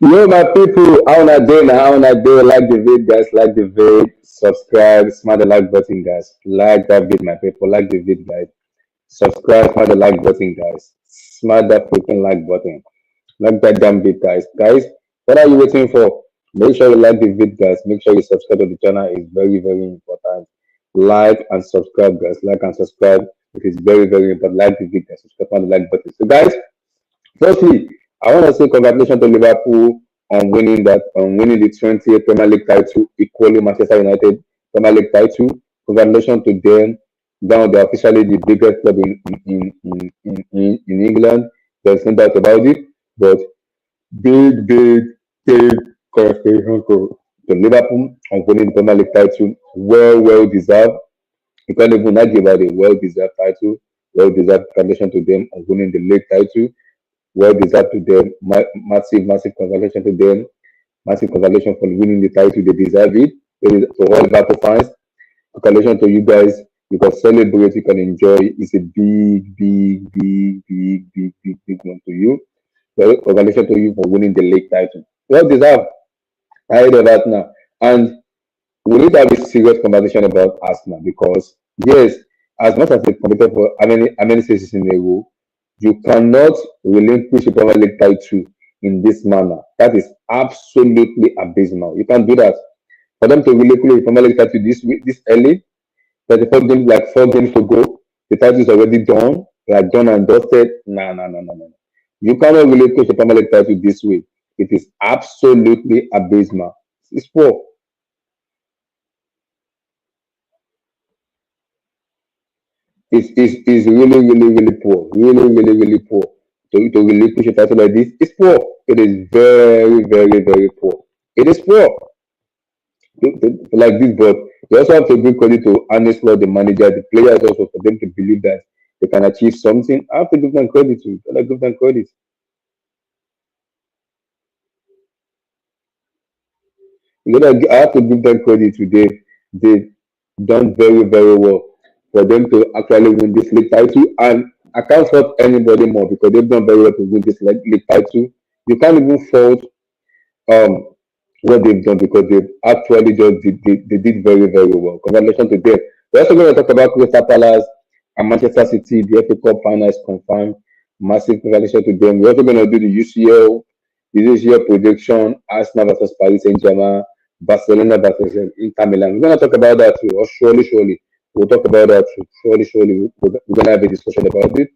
Yo, my people, how on a day now? How on a day? Like the vid, guys. Like the vid. Subscribe. Smash the like button, guys. Like that vid, my people. Like the vid, guys. Subscribe. Smash the like button, guys. Smash that freaking like button. Like that damn vid, guys. Guys, what are you waiting for? Make sure you like the vid, guys. Make sure you subscribe to the channel. It's very, very important. Like and subscribe, guys. Like and subscribe. It is very, very important. Like the vid, guys. Subscribe on the like button. So, guys. Firstly, I want to say congratulations to Liverpool on winning the 20th Premier League title, equaling Manchester United Premier League title. Congratulations to them. Now they're officially the biggest club in England. There's no doubt about it. But big, big, big congratulations to Liverpool on winning the Premier League title. Well deserved. You can't even argue about it. Well deserved title. Well deserved. Congratulations to them on winning the league title. Well deserved to them. Massive congratulations to them. Massive congratulations for winning the title. They deserve it. It is to all Liverpool fans. Congratulations to you guys. You can celebrate, you can enjoy. It's a big one to you. Well, congratulations to you for winning the league title. Well deserved. I heard of that now. And we need to have a serious conversation about Arsenal because yes, as much as they competed for how many seasons in a row, you cannot relinquish a Premier League title in this manner. That is absolutely abysmal. You can't do that. For them to relinquish a Premier League title this early, 34 games, like 4 games to go, the title is already done, like done and dusted. No. You cannot relinquish a Premier League title this way. It is absolutely abysmal. It's poor. It's really poor. Really poor. To really push a title like this, it's poor. It is very poor. It is poor. Like this, but you also have to give credit to Arne Slot, the manager, the players also for them to believe that they can achieve something. I have to give them credit to. I give them credit. I have to give them credit to they done very well for them to actually win this league title. And I can't fault anybody more because they've done very well to win this league title. You can't even fault um what they've done because they've actually just they did very well. Congratulations to them. We're also going to talk about Crystal Palace and Manchester City. The FA Cup final is confirmed. Massive congratulations to them. We're also going to do the UCL prediction, Arsenal versus Paris Saint Germain, Barcelona versus Inter Milan. We're going to talk about that too. Or surely, we'll talk about that too. Surely, we're going to have a discussion about it.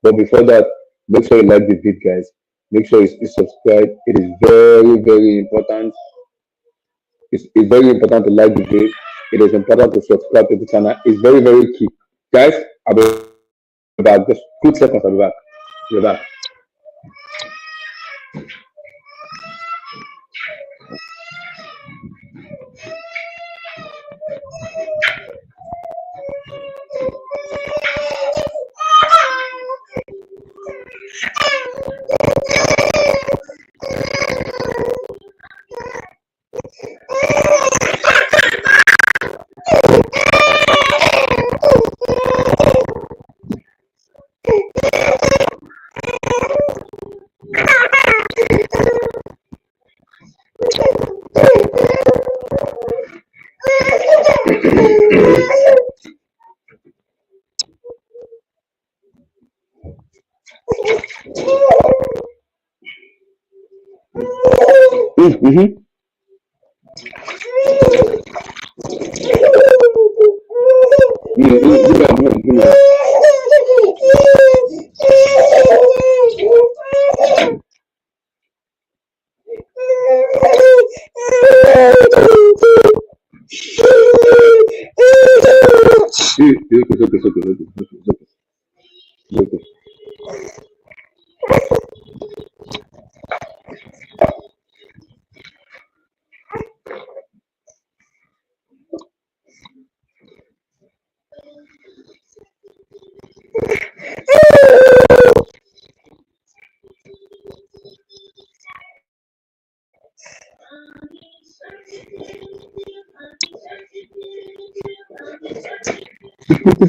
But before that, make sure you like the video, guys. Make sure you subscribe. It is very important. It's very important to like the video. It is important to subscribe to the channel. It's very key. Guys, I'll be back. Just quick seconds, I'll be back. I'll be back. Mm-hmm.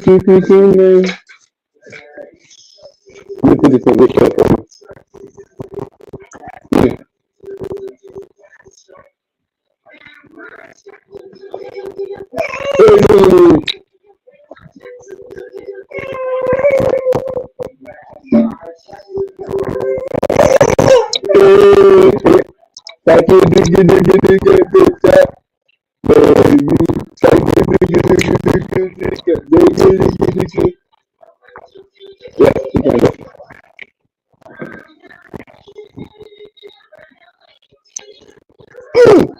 Okay. Let me put this in this short form. Thank you, diggy, diggy, diggy, diggy, baby. Thank you, diggy, diggy, diggy, diggy, diggy, diggy, diggy. Yeah, you can go. Mm.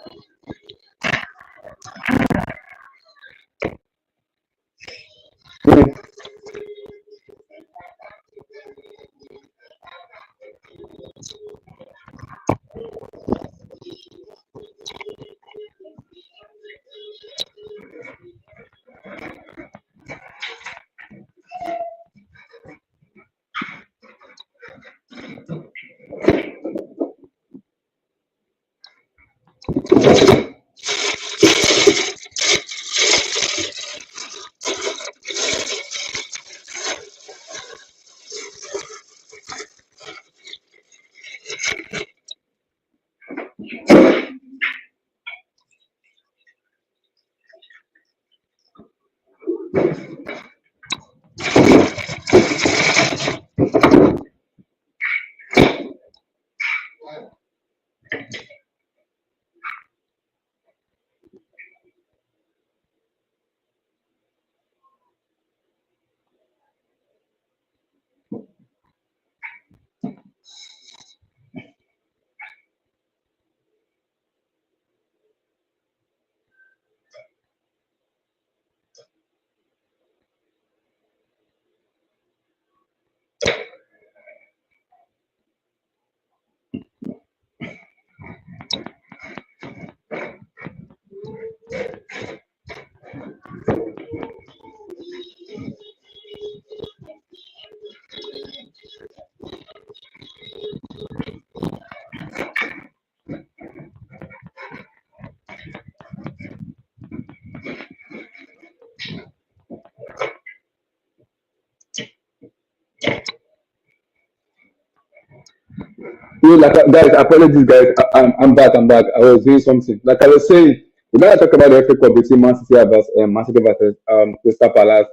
You like guys, apologies guys. I'm back. I'm back. I was doing something. Like I was saying, we're gonna talk about the FA Cup between Man City versus Crystal Palace.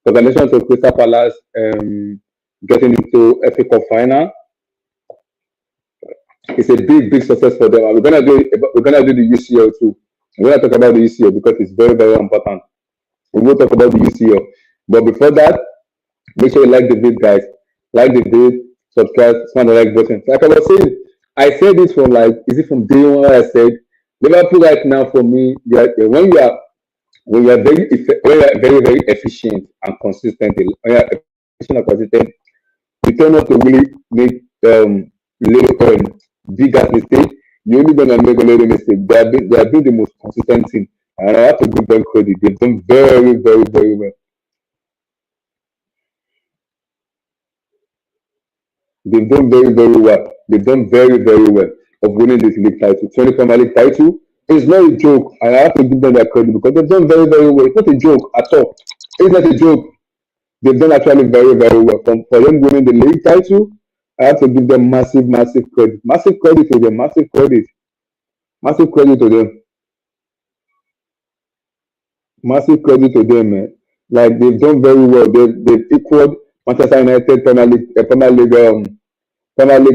Congratulations to Crystal Palace getting into FA Cup final. It's a big success for them. And we're gonna do the UCL too. We're gonna talk about the UCL because it's very important. We will talk about the UCL. But before that, make sure you like the video, guys. Like the video, subscribe, smash the like button. Like I was saying, I said this from like, is it from day one? I said Liverpool right now for me, when you are very efficient and consistent, when you are efficient and consistent, you tend not to really make little big as mistake. You're only gonna make a little mistake. They have been the most consistent team, and I have to give them credit. They've done very well. They've done very well. They've done very well of winning this league title. 20 Premier League title is not a joke, and I have to give them that credit because they've done very well. It's not a joke at all. It's not a joke. They've done actually very well. For them winning the league title, I have to give them massive credit. Massive credit to them. Massive credit to them. Massive credit to them, man. Like they've done very well. They've equaled Manchester United Premier League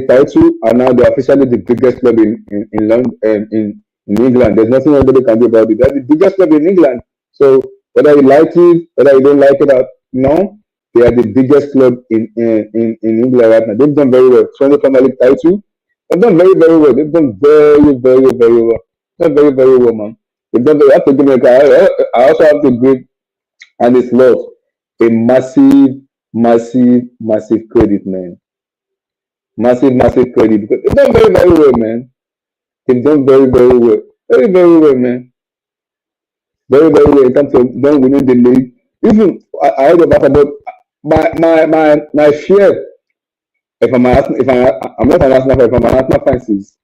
title, and now they're officially the biggest club in London, in England. There's nothing anybody can do about it. They're the biggest club in England. So whether you like it, whether you don't like it, or no, they are the biggest club in England right now. They've done very well. 20 Premier League title. They've done very well. They've done very well. Done very well, man. They've done very. I have to give them. I also have to give and it's lot a massive credit, man. Massive credit because they've done very well, man. They've done very well. Very well, man. Very well in terms of them winning the league. Even I heard about my fear if I'm not an Arsenal fan, if I'm an Arsenal fan is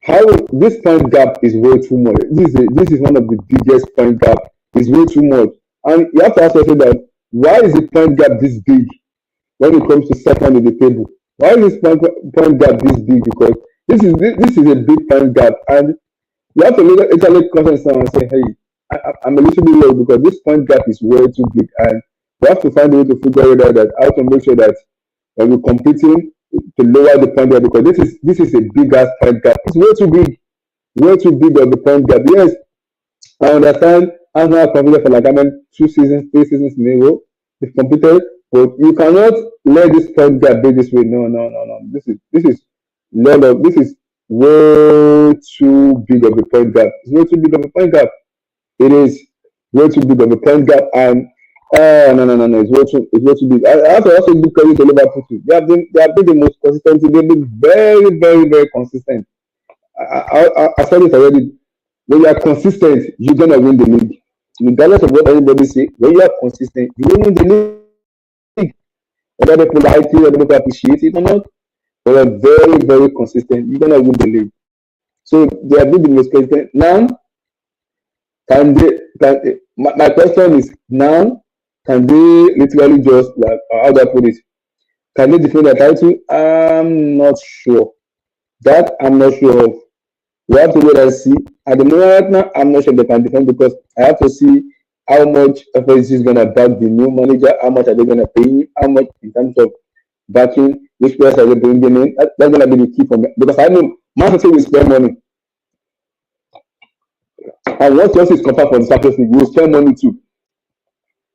how this point gap is way too much. This is one of the biggest point gap. It's way too much. And you have to ask yourself that why is the point gap this big when it comes to second in the table? Why is this point gap this big? Because this is a big point gap, and you have to look at Italy conference now and say, hey, I'm a little bit low because this point gap is way too big, and we have to find a way to figure it out that how to make sure that when we're competing, to lower the point gap because this is a big ass point gap. It's way too big of the point gap. Yes, I understand Arsenal have competed for like how many 2 seasons, 3 seasons in a row. They've competed, but you cannot let this point gap be this way. No, no, no, no. This is way too big of a point gap. It's way too big of a point gap. It is way too big of a point gap, and no, no, no, no. It's way too big. I have to also give credit to Liverpool too. They have been the most consistent. They've been very, very, very consistent. I said it already. When you are consistent, you're gonna win the league. Regardless of what anybody say, when you are consistent, you will win the league. Whether people like you, whether people appreciate it or not, when you are very, very consistent, you're gonna win the league. So they have been the most consistent. Now, can they? My question is now, can they literally just like how do I put it? Can they defend their title? I'm not sure. That I'm not sure of. We have to wait and see. At the moment right now, I'm not sure they can defend because I have to see how much FSG is gonna back the new manager, how much are they gonna pay him, how much in terms of backing, which players are they bringing in. That's gonna be the key for me. Because I know Man City will spend money. And once Chelsea is confirmed for the Champions League, we will spend money too.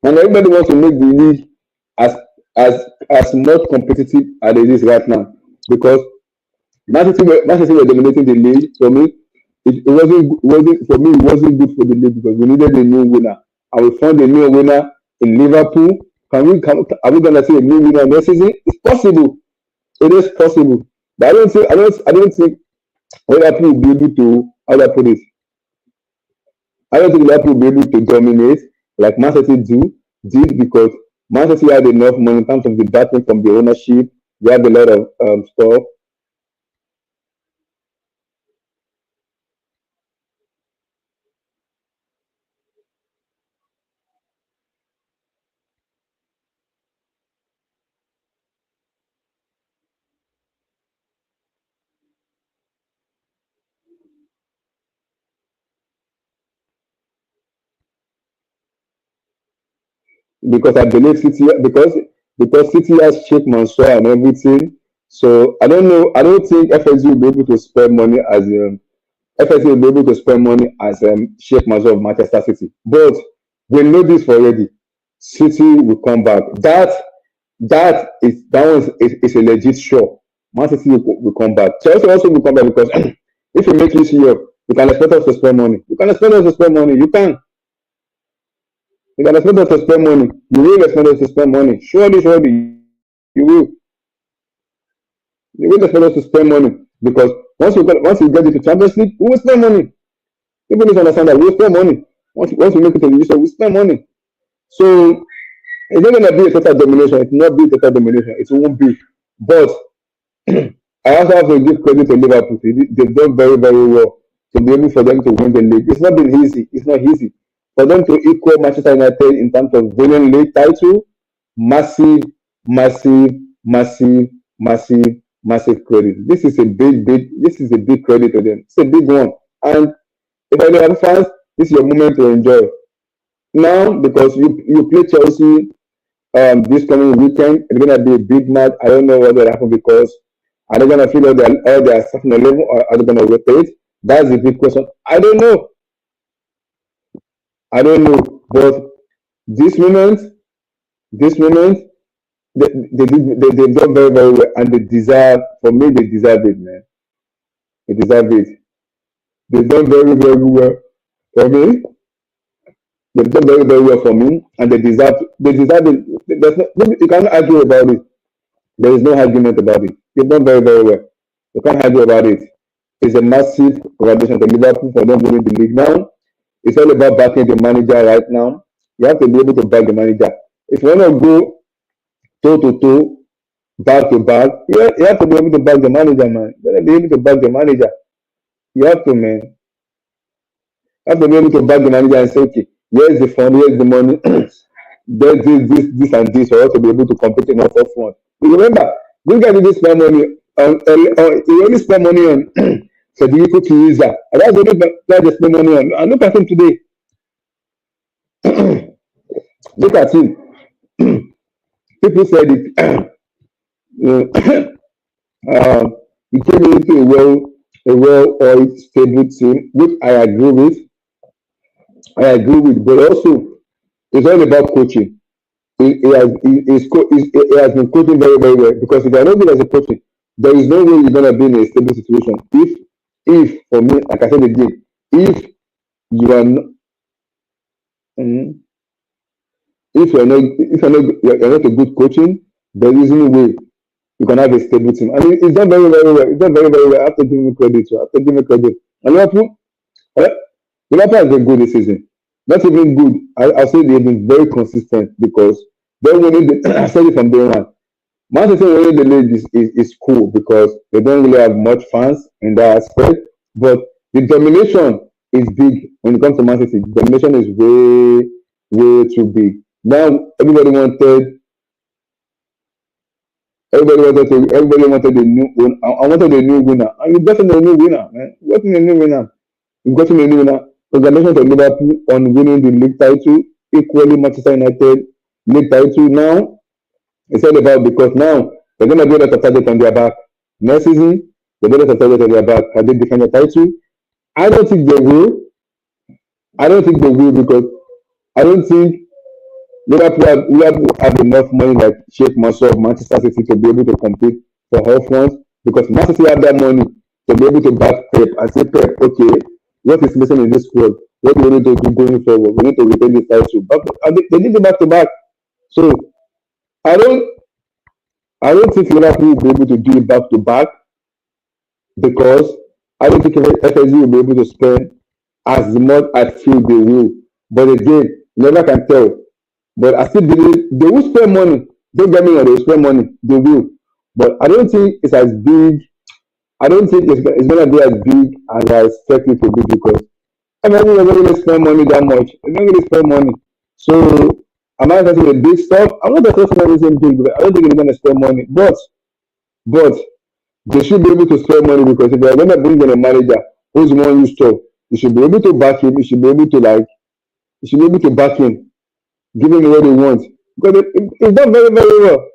And everybody wants to make the league as as much competitive as it is right now. Because Man City were dominating the league. For me, it wasn't for me. It wasn't good for the league because we needed a new winner, and we found a new winner in Liverpool. Are we gonna see a new winner next season? It's possible. It is possible. But I don't think Liverpool will be able to how do I put it. I don't think Liverpool will be able to dominate like Man City did because Man City had enough money in terms of the backing from the ownership. They have a lot of stuff. Because I believe City because City has Sheikh Mansour and everything. So I don't know. I don't think FSG will be able to spend money as FSG will be able to spend money as Sheikh Mansour of Manchester City. But we know this already. City will come back. That is a legit show. Man City will come back. Chelsea also will come back because if you make this year, you can expect us to spend money. You can expect us to spend money. You can. You can expect us to spend money. You will expect us to spend money. Surely, surely, you will. You will expect us to spend money because once we get into Champions League, we will spend money. People need to understand that we will spend money. Once we make it to the Euro, we spend money. So it's not gonna be a total domination. It will not be a total domination. It won't be. But I also have to give credit to Liverpool. They've done very, very well to be able for them to win the league. It's not been easy. It's not easy. For them to equal Manchester United in terms of winning league title, massive, massive, massive, massive, massive credit. This is a big credit to them. It's a big one. And if I have fans, this is your moment to enjoy. Now, because you play Chelsea this coming weekend, it's gonna be a big match. I don't know what will happen because are they gonna feel all their stuff in the level or are they gonna rotate? That's the big question. I don't know. I don't know. But this moment, this moment, they've done very, very well and for me, they deserve it, man. They deserve it. They've done very, very well for me. They've done very, very well for me and they deserve it. You cannot argue about it. There is no argument about it. They've done very, very well. You can't argue about it. It's a massive congratulations to Liverpool for them winning the league now. It's all about backing the manager right now. You have to be able to back the manager. If you want to go toe to toe, back to back, you have to be able to back the manager, man. You have to be able to back the manager. You have to, man. You have to be able to back the manager and say, okay, here's the fund, here's the money, there's this, and this, for us to be able to compete in our front. But remember, this guy didn't spend money he only spent money on Federico Chiesa. And that's the only guy they spend money on. And look at him today. Look at him. People said it. Um, we came into a well-oiled, stable team, which I agree with, but also it's all about coaching. He has been coaching very, very well because if you're not good as a coaching, there is no way you're gonna be in a stable situation. If for me, like I said again, if you are not, mm, if you're not a good coaching, there is no way you can have a stable team. And it's done very, very well. It's done very, very well. I have to give him credit. So I have to give him credit. And eh, Liverpool has been good this season. Not even good. I'll say they've been very consistent because they're winning I said it from day one. Manchester winning the league is cool because they don't really have much fans in that aspect. But the domination is big when it comes to Manchester City. The domination is way, way too big. Now everybody wanted a new owner. I wanted a new winner. And you got a new winner, man. You got a new winner. You got a new winner. Congratulations to Liverpool on winning the league title. Equally Manchester United league title. Now it's all about because now they're gonna do a lot of target on their back. Next season, they're gonna do a lot of target on their back. Can they defend the title? I don't think they will. I don't think they will because I don't think Liverpool have enough money like Sheikh Mansour of Manchester City to be able to compete for all fronts because Man City have that money to be able to back Pep and say, Pep, okay, what is missing in this squad? What do we need to do going forward? We need to retain this title. But they need it back to back. So I don't I don't think Liverpool will be able to do it back to back because I don't think FSG will be able to spend as much as feel they will. But again, you never can tell. But I still believe they will spend money. Don't get me wrong, they will spend money. They will. But I don't think it's as big. I don't think it's going to be as big as I expect it to be because I mean, we're not going to spend money that much. We're not going to spend money. So, am I talking a big stuff? I'm not talking anything big, but I don't think they're going to spend money. But they should be able to spend money because if they're going to bring in a manager who's more used to, you should be able to back him. You should be able to you should be able to back him, give him what he wants. Because it's done very, very well.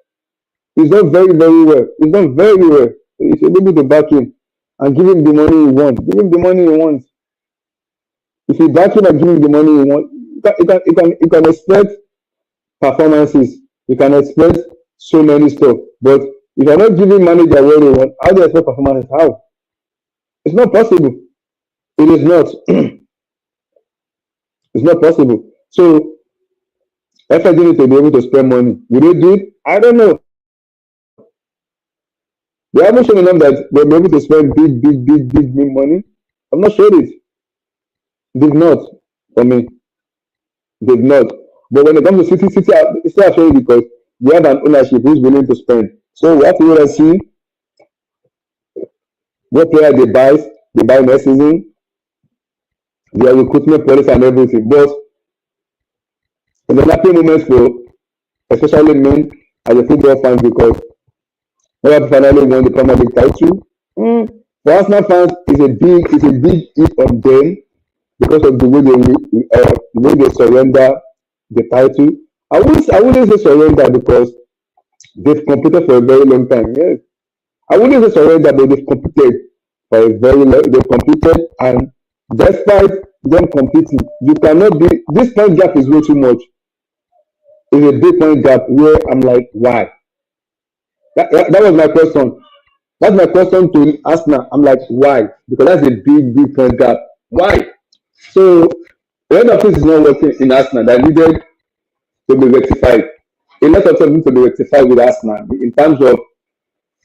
It's done very, very well. It's done very well. So you should be able to back him and give him the money he wants. Give him the money he wants. If you back him and give him the money he wants, you can expect performances. You can expect so many stuff. But if you're not giving manager what they want, how do you expect performances? How? It's not possible. It is not. It's not possible. So FIG need to be able to spend money. Will they do it? I don't know. They haven't shown enough that they'll be able to spend big, big, big, big, big money. I'm not sure it. They've not. For me, they've not. But when it comes to City it's still showing because they have an ownership who's willing to spend. So we have to wait and see what player they buy next season, their recruitment policy and everything. But it's an happy moment for especially men as a football fan because Liverpool finally won the Premier League title. For Arsenal fans, it's a big hit on them because of the way they surrender the title. I wouldn't say surrender because they've competed for a very long time. Yes, I wouldn't say surrender, but they've competed for a very long. They've competed, and despite them competing, you cannot be. This point gap is way too much. It's a big point gap where I'm like, why? That was my question. That's my question to Arsenal. I'm like, why? Because that's a big, big point gap. Why? So the end of this is not working in Arsenal. That needed to be rectified. A lot of something to be rectified with Arsenal in terms of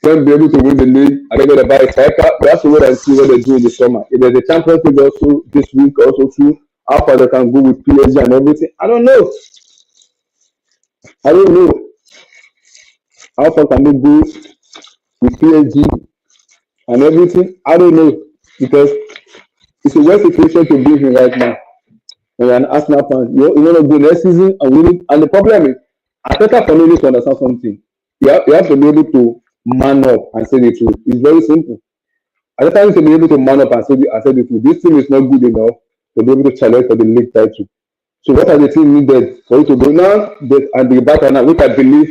them be able to win the league and then going to buy a striker. We have to wait and see what they do in the summer. If there's a Champions League also this week, also too, how far they can go with PSG and everything. I don't know. I don't know how far can they go with PSG and everything. I don't know because it's a worst situation to be in right now. When you're an Arsenal fan, you want to go next season and win it. And the problem is, Ateta for me needs to understand something. You have to be able to man up and say the truth. It's very simple. Ateta needs to be able to man up and say the truth. This team is not good enough to be able to challenge for the league title. So what are the team needed for you to go now? And the back now, which I believe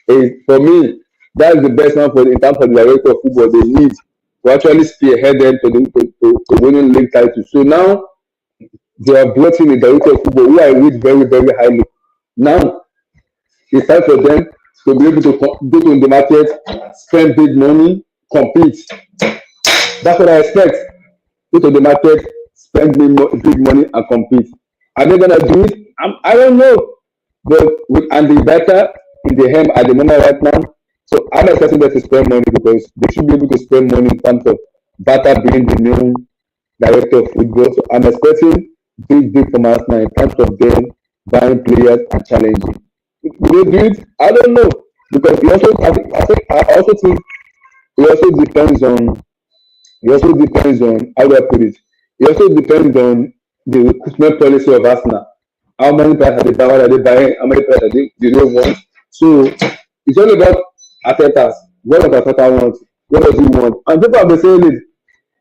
is for me That's the best one for in terms of the director of football they need to actually spearhead them to winning league title. So now they have brought in a director of football who I rate very, very highly. Now it's time for them to be able to go to the market, spend big money, compete. That's what I expect. Go to the market, spend big money, and compete. Are they gonna do it? I don't know. But with Andy Becker in the helm at the moment right now, so I'm expecting them to spend money because they should be able to spend money in terms of Becker being the new director of football. So I'm expecting big from Arsenal in terms of them buying players and challenging. Will they do it? I don't know because I also think it also depends on it also depends on how do I put it. It also depends on the recruitment policy of Arsenal. How many players are they buying? What are they buying? How many players are they want? So it's all about Arteta's. What does Arteta want? What does he want? And people have been saying it.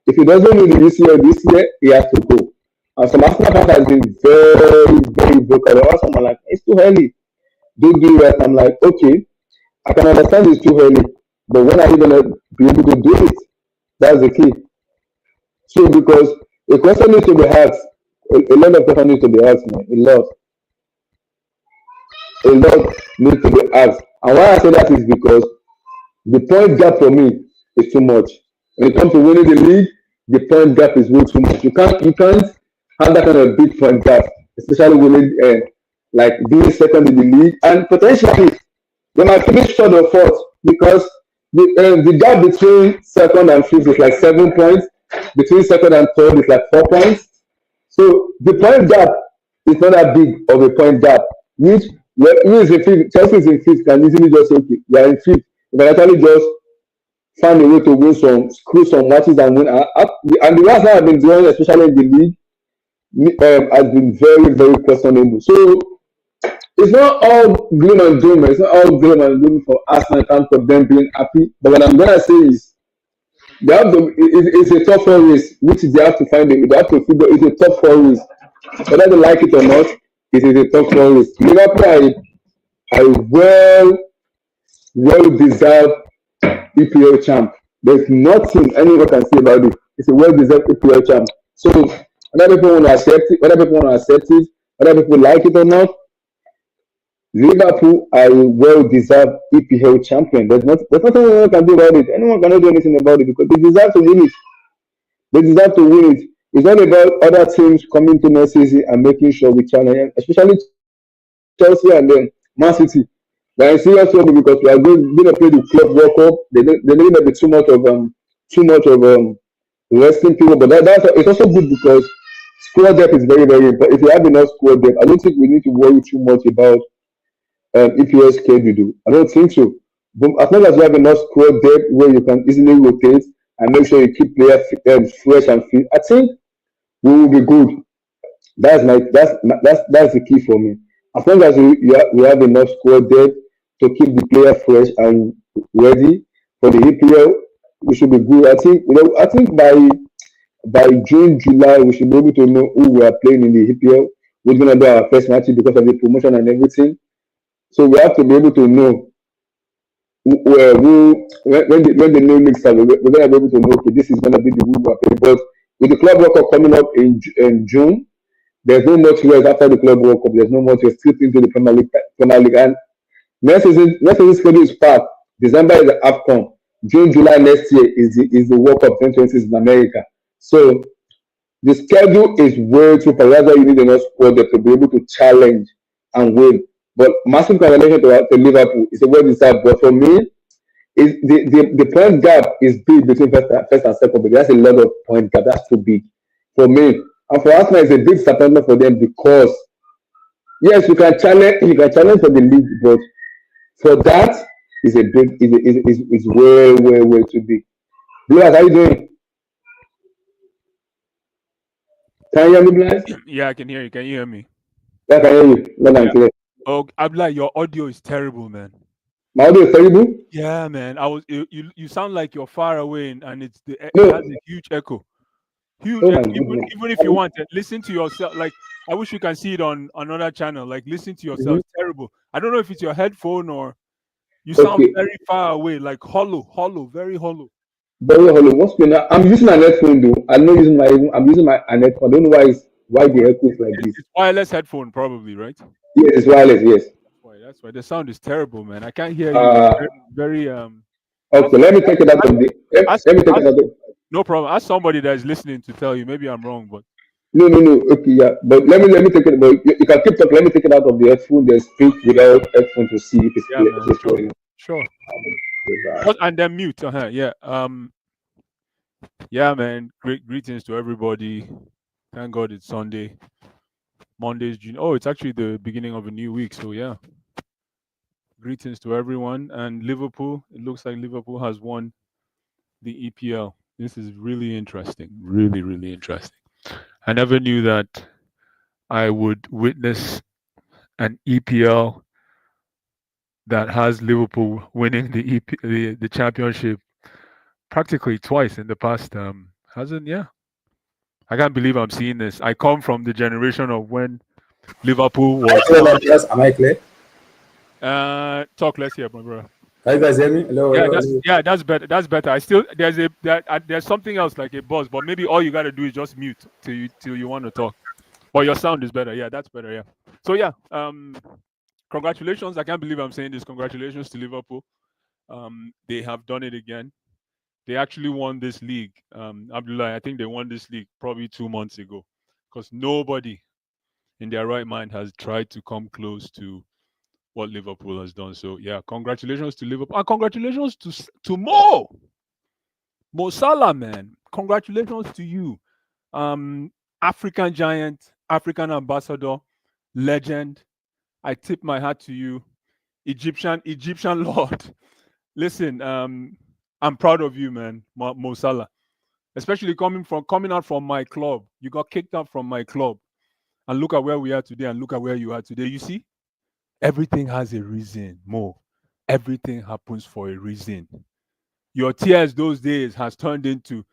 If he doesn't win the UCL this year, he has to go. And some Arsenal fans has been very vocal. Or someone like, it's too early. Don't do it. I'm like, okay, I can understand it's too early, but when are you gonna be able to do it? That's the key. So because a question needs to be asked, a lot of questions need to be asked, man. A lot needs to be asked. And why I say that is because the point gap for me is too much. When it comes to winning the league, the point gap is way too much. You can't have that kind of big point gap, especially winning like being second in the league and potentially they might finish third or fourth because the gap between second and fifth is like 7 points. Between second and third is like 4 points. So the point gap is not that big of a point gap. Which who is in fifth? Chelsea is in fifth. Can easily just say, okay, we are in fifth. You can actually just find a way to win some, screw some matches and win. And the ones that have been doing, especially in the league, has been very questionable. So it's not all gloom and doom. It's not all gloom and doom for Arsenal in terms of them being happy. But what I'm gonna say is they have to. It's a top four race, which they have to find. They have to figure. It's a top four race, whether they like it or not. It is a top four race. Liverpool are well deserved EPL champ. There's nothing anyone can say about it. It's a well deserved EPL champ. So whether people want to accept it, whether people like it or not, Liverpool are a well-deserved EPL champion. There's nothing anyone can do about it. Anyone cannot do anything about it because they deserve to win it. They deserve to win it. It's not about other teams coming to next season and making sure we challenge, especially Chelsea and then Man City. They are in serious trouble because we are going to play the Club World Cup. They need to be too much of resting people. But it's also good because squad depth is very important. If you have enough squad depth, I don't think we need to worry too much about EPL schedule. I don't think so. But as long as you have enough squad depth where you can easily rotate and make sure you keep players fresh and fit, I think we will be good. That's the key for me. As long as we have enough squad depth to keep the player fresh and ready for the EPL, we should be good. I think by June, July, we should be able to know who we are playing in the EPL. We're gonna do our first match because of the promotion and everything. So we have to be able to know when the new league starts, we're gonna be able to know okay, this is gonna be the rule we are playing. But with the Club World Cup coming up in June, there's no much rest after the Club World Cup. There's no much rest straight into the Premier League. And next season schedule is packed. December is the AFCON. June, July next year is the World Cup 2026 in America. So the schedule is way too packed. That's why you need enough squad to be able to challenge and win. But massive congratulations to Liverpool. It's a well deserved. But for me, the point gap is big between first and second. But that's a lot of point gap. That's too big for me. And for Arsenal, it's a big disappointment for them because yes, you can challenge for the league, but for that is a big is way too big. Blas, how you doing? Can you hear me, Blas? Yeah, I can hear you. Can you hear me? Yeah, I can hear you. Loud and Yeah. clear. Oh, Abdullah, your audio is terrible, man. My audio is terrible. Yeah, man. You sound like you're far away and it No. has a huge echo. Huge Oh my echo. goodness. Even if you want to listen to yourself, like I wish you can see it on another channel. Like listen to yourself. Mhm. It's terrible. I don't know if it's your headphone or You sound Okay, very far away, like hollow, very hollow. very hollow. What's going on? I'm using an headphone though. I'm not using my. I'm using my an headphone. I don't know why the echo is like this. It's wireless headphone, probably, right? Yes, it's wireless. Yes. That's why the sound is terrible, man. I can't hear you. It's Uh, very okay. Let me take it out of the. as, Let me take it as out of. no problem. As somebody that is listening to tell you, maybe I'm wrong, but No, no, no. Okay, yeah. But let me take it. But you can keep talking. Let me take it out of the headphone. Then speak without headphone to see if it's yeah, clear. man, If it's sure, clear. sure. Okay, Just, and then mute. Yeah. Yeah, man. Great greetings to everybody. Thank God it's Sunday. Monday's June. Oh, it's actually the beginning of a new week. So yeah. Greetings to everyone. And Liverpool. It looks like Liverpool has won the EPL. This is really interesting. Really, really interesting. I never knew that I would witness an EPL that has Liverpool winning the championship practically twice in the past. Hasn't yeah. I can't believe I'm seeing this. I come from the generation of when Liverpool was. Hello, Matthias. Am I clear? Talk less here, my brother. Can you guys hear me? Hello, Yeah, hello, hello. that's better. That's better. I still there's something else like a buzz, but maybe all you gotta do is just mute till you want to talk. But your sound is better. Yeah, that's better. Yeah. So yeah, congratulations. I can't believe I'm saying this. Congratulations to Liverpool. They have done it again. They actually won this league. Abdullah, I think they won this league probably 2 months ago, because nobody in their right mind has tried to come close to what Liverpool has done. So yeah, congratulations to Liverpool, and congratulations to Mo Salah, man. Congratulations to you, African giant, African ambassador, legend. I tip my hat to you, Egyptian lord. Listen, I'm proud of you, man, Mo Salah. Especially coming out from my club. You got kicked out from my club, and look at where we are today, and look at where you are today. You see, everything has a reason, Mo. Everything happens for a reason. Your tears those days has turned into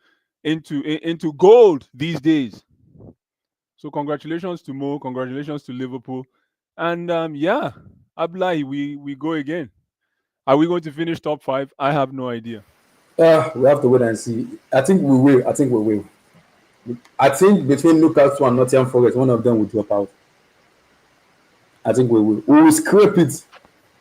gold these days. So congratulations to Mo, congratulations to Liverpool, and yeah, Abdullahi, we go again. Are we going to finish top 5? I have no idea. We have to wait and see. I think we will. I think we will. I think between Newcastle and Nottingham Forest, one of them will drop out. I think we will. We will scrape it.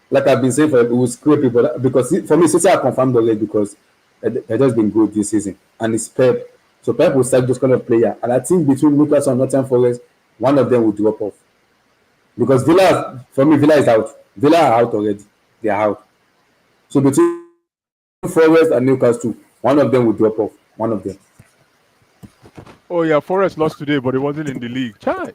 Like I've been saying, we will scrape it. But because for me, City are confirmed already because they've just been good this season. And it's Pep. So Pep will start those kind of player. And I think between Newcastle and Nottingham Forest, one of them will drop off. Because Villa, for me, Villa is out. Villa are out already. They are out. So between Forest and Newcastle, one of them will drop off. One of them. Oh yeah, Forest lost today, but it wasn't in the league. Chai.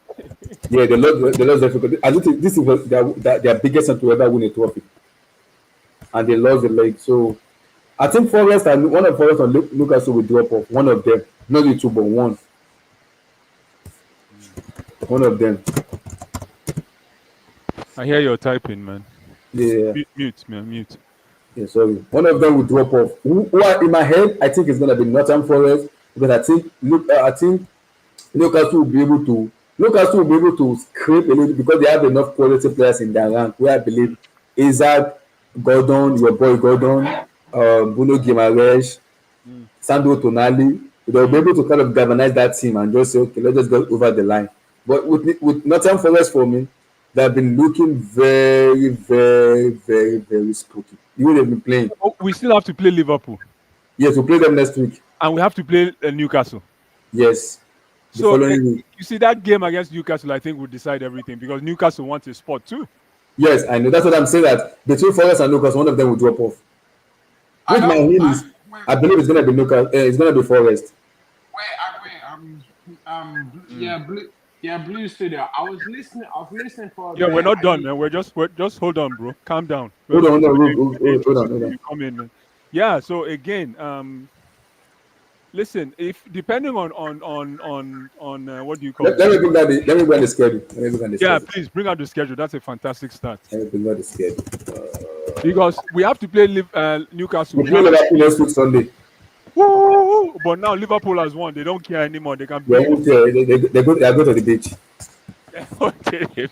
Yeah, they lost their because I think this is their biggest chance to ever win a trophy. And they lost the league. So I think Forest and one of Forest and Newcastle will drop off. One of them. Not the two, but one. One of them. I hear you're typing, man. Yeah. Mute, man, mute. Yeah, sorry. One of them will drop off. Who are in my head, I think it's gonna be Nottingham Forest because I think Newcastle will be able to scrape a little because they have enough quality players in their rank. Where I believe Isaac, Gordon, your boy Gordon, Bruno Guimaraes, Sandro Tonali, they'll be able to kind of galvanize that team and just say, okay, let's just go over the line. But with Nottingham Forest for me, they've been looking very, very, very, very spooky. You would have been playing. Oh, we still have to play Liverpool. Yes, we'll play them next week. And we have to play Newcastle. Yes. So you see that game against Newcastle, I think will decide everything because Newcastle wants a spot too. Yes, I know. That's what I'm saying. That between Forest and Newcastle, one of them will drop off. With my win I believe it's gonna be Newcastle. It's gonna be Forest. Yeah, Blue Studio. I was listening for. Yeah, we're not done, man. We're just hold on, bro. Calm down. Hold on. You come in, man. Yeah. So again, listen. If depending on what do you call it? Let me bring the schedule. Yeah, please bring out the schedule. That's a fantastic start. Let me bring out the schedule. Because we have to play Newcastle. We play Liverpool next week Sunday. Woo! But now Liverpool has won. They don't care anymore. They can play. They go to the beach. Okay,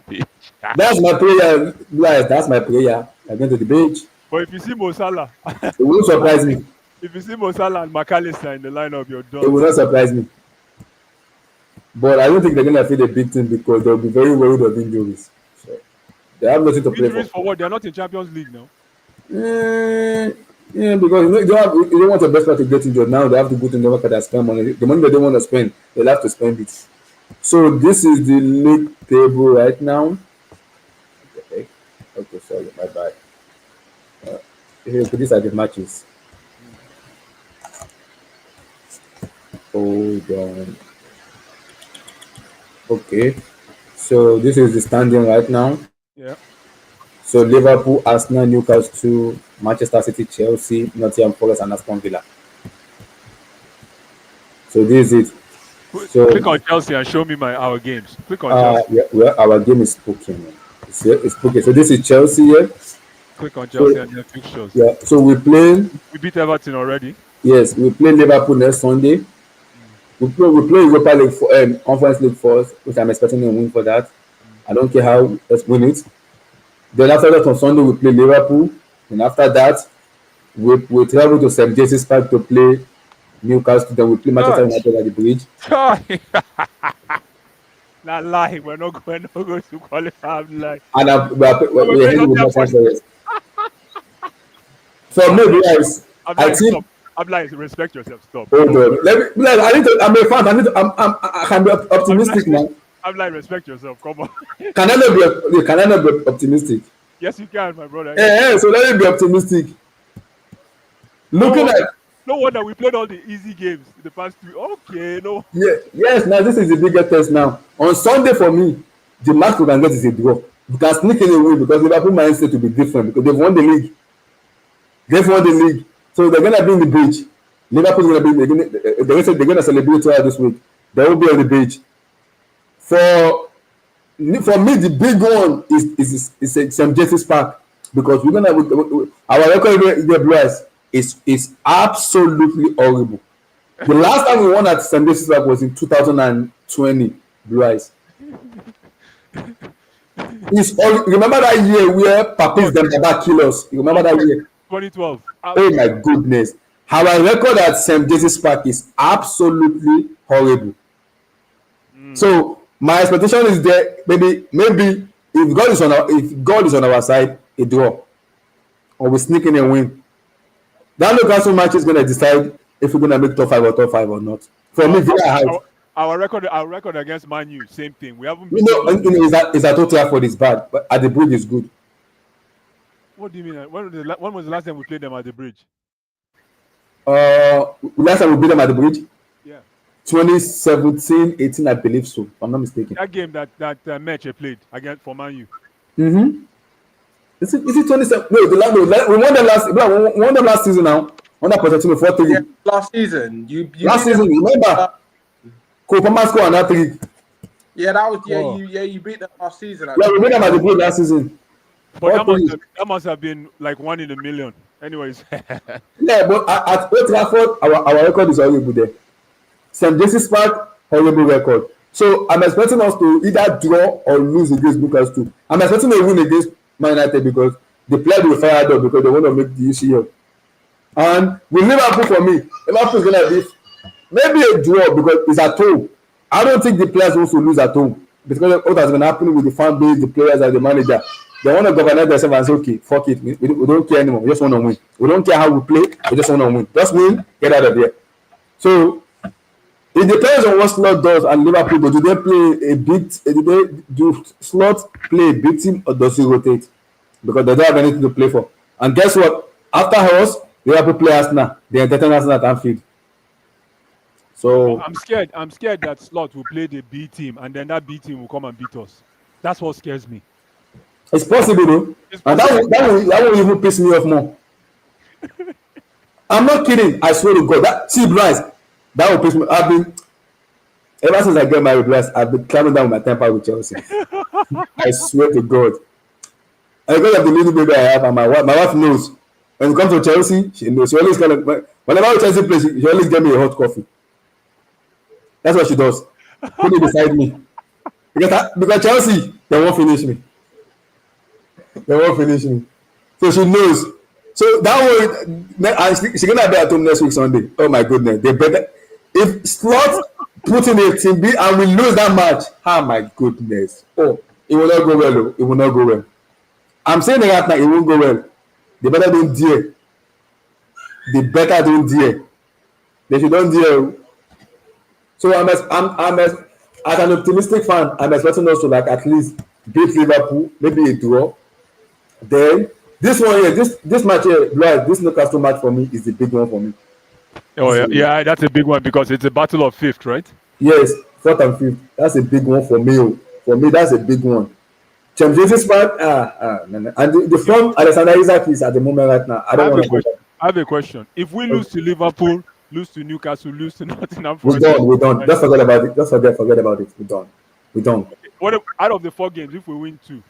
That's my prayer, guys. That's my prayer. I'm going to the beach. But if you see Mo Salah, It won't surprise me. if you see Mo Salah and McAllister in the lineup, you're It done. will not surprise me. But I don't think they're gonna feel a big team because they'll be very worried of injuries. So they have nothing to play Injuries for. for what? They're not in Champions League now. Yeah, because you don't want your best player to get injured. Now they have to go to the market and spend money. The money they don't want to spend, they'll have to spend it. So this is the league table right now. Okay, sorry, my bad. These are the matches. Hold on. Okay, so this is the standing right now. Yeah. So Liverpool, Arsenal, Newcastle, Manchester City, Chelsea, Nottingham Forest, and Aston Villa. So this is it. So Click on Chelsea and show me our games. Click on Chelsea. yeah, well, our game is spoken. It's spoken. So this is Chelsea here. Click on Chelsea and their fixtures. Yeah. So we play. We beat Everton already. Yes, we play Liverpool next Sunday. We play Europa League for Conference League first, which I'm expecting a win for that. I don't care how, let's win it. Then after that on Sunday we play Liverpool, and after that we travel to St. James's Park to play Newcastle. Then we play Manchester United at the Bridge. Not lying. We're not going to qualify. I'm lying. And we're heading with Nottingham Forest. For me, guys, I think. I'm lying. Respect yourself. Stop. Hold on. Let me. I need to. I'm a fan. I can be optimistic now. I'm like, respect yourself. Come on. Can I not be optimistic? Yes, you can, my brother. So let me be optimistic. Looking at. No wonder we played all the easy games in the past 3. Okay, no. Yeah. Yes. Now this is the biggest test. Now on Sunday for me, the max we can get is a draw. We can sneak in a win because Liverpool mindset to be different because they've won the league. So they're gonna be in the beach. Liverpool's gonna be. They're gonna celebrate throughout this week. They will be on the beach. For me, the big one is St. James's Park because our record in the Blues is absolutely horrible. The last time we won at St. James's Park was in 2020. Blues. Remember that year where Papis them about kill us? You remember that year? 2012. Oh my goodness. Our record at St. James's Park is absolutely horrible. So my expectation is there. Maybe if God is on our side, a draw, or we sneak in and win. That Newcastle match is going to decide if we're going to make top 5 or not. For me, our record against Man U, same thing. We haven't. Is that Old Trafford is bad, but at the Bridge is good. What do you mean? When was the last time we played them at the Bridge? Last time we beat them at the Bridge. Yeah. 2017-18, I believe so. If I'm not mistaken. That game that match I played against for Man U. Is it 27? No, we won them last season now. Under Pochettino 4-3. Yeah, last season. You last season, remember? Kopama scored another 3. Yeah, that was you beat them last season. Yeah, we beat them at the Bridge last season. But that must have been like 1 in a million. Anyways. Yeah, but at Old Trafford, our record is horrible there. St. James's Park, horrible record. So I'm expecting us to either draw or lose against Newcastle. I'm expecting a win against Man United because the players will fire up because they want to make the UCL. And with Liverpool, for me, Liverpool is going to be maybe a draw because it's at home. I don't think the players want to lose at home because of what has been happening with the fan base, the players, and the manager. They want to govern themselves and say, okay, fuck it. We don't care anymore. We just want to win. We don't care how we play. We just want to win. Just win, get out of here. So it depends on what Slot does and Liverpool. But do they play a big? Do Slot play a big team or does he rotate? Because they don't have anything to play for. And guess what? After us, Liverpool play Arsenal. They entertain Arsenal at Anfield. So I'm scared that Slot will play the B team and then that B team will come and beat us. That's what scares me. It's possible though. And that will even piss me off more. I'm not kidding. I swear to God. Bryce, that will piss me. Ever since I get married, Bryce, I've been climbing down my temper with Chelsea. I swear to God. And because of the little baby I have, and my wife knows. When it comes to Chelsea, she knows. She always whenever Chelsea plays, she always get me a hot coffee. That's what she does. Put it beside me. Because Chelsea, they won't finish me. So she knows. So that one, she's gonna be at home next week Sunday. Oh my goodness, they better if Slot put in a team B and we lose that match. Oh my goodness. Oh, it will not go well. Oh. It will not go well. I'm saying it right now, it won't go well. They better don't dare. They better don't dare. They should don't dare. So as an optimistic fan, I'm expecting us to like at least beat Liverpool, maybe a draw. Then this one here, this match here, right, this Newcastle match for me is the big one for me. Oh yeah, that's a big one because it's a battle of fifth, right? Yes, fourth and fifth. That's a big one for me. For me, that's a big one. Champions League and the front Alexander Isak is at the moment right now. I have a question. If we lose to Liverpool, lose to Newcastle, lose to Nottingham Forest, we don't. Just forget about it. Just forget about it. We don't. Okay. What if, out of the 4 games, if we win 2?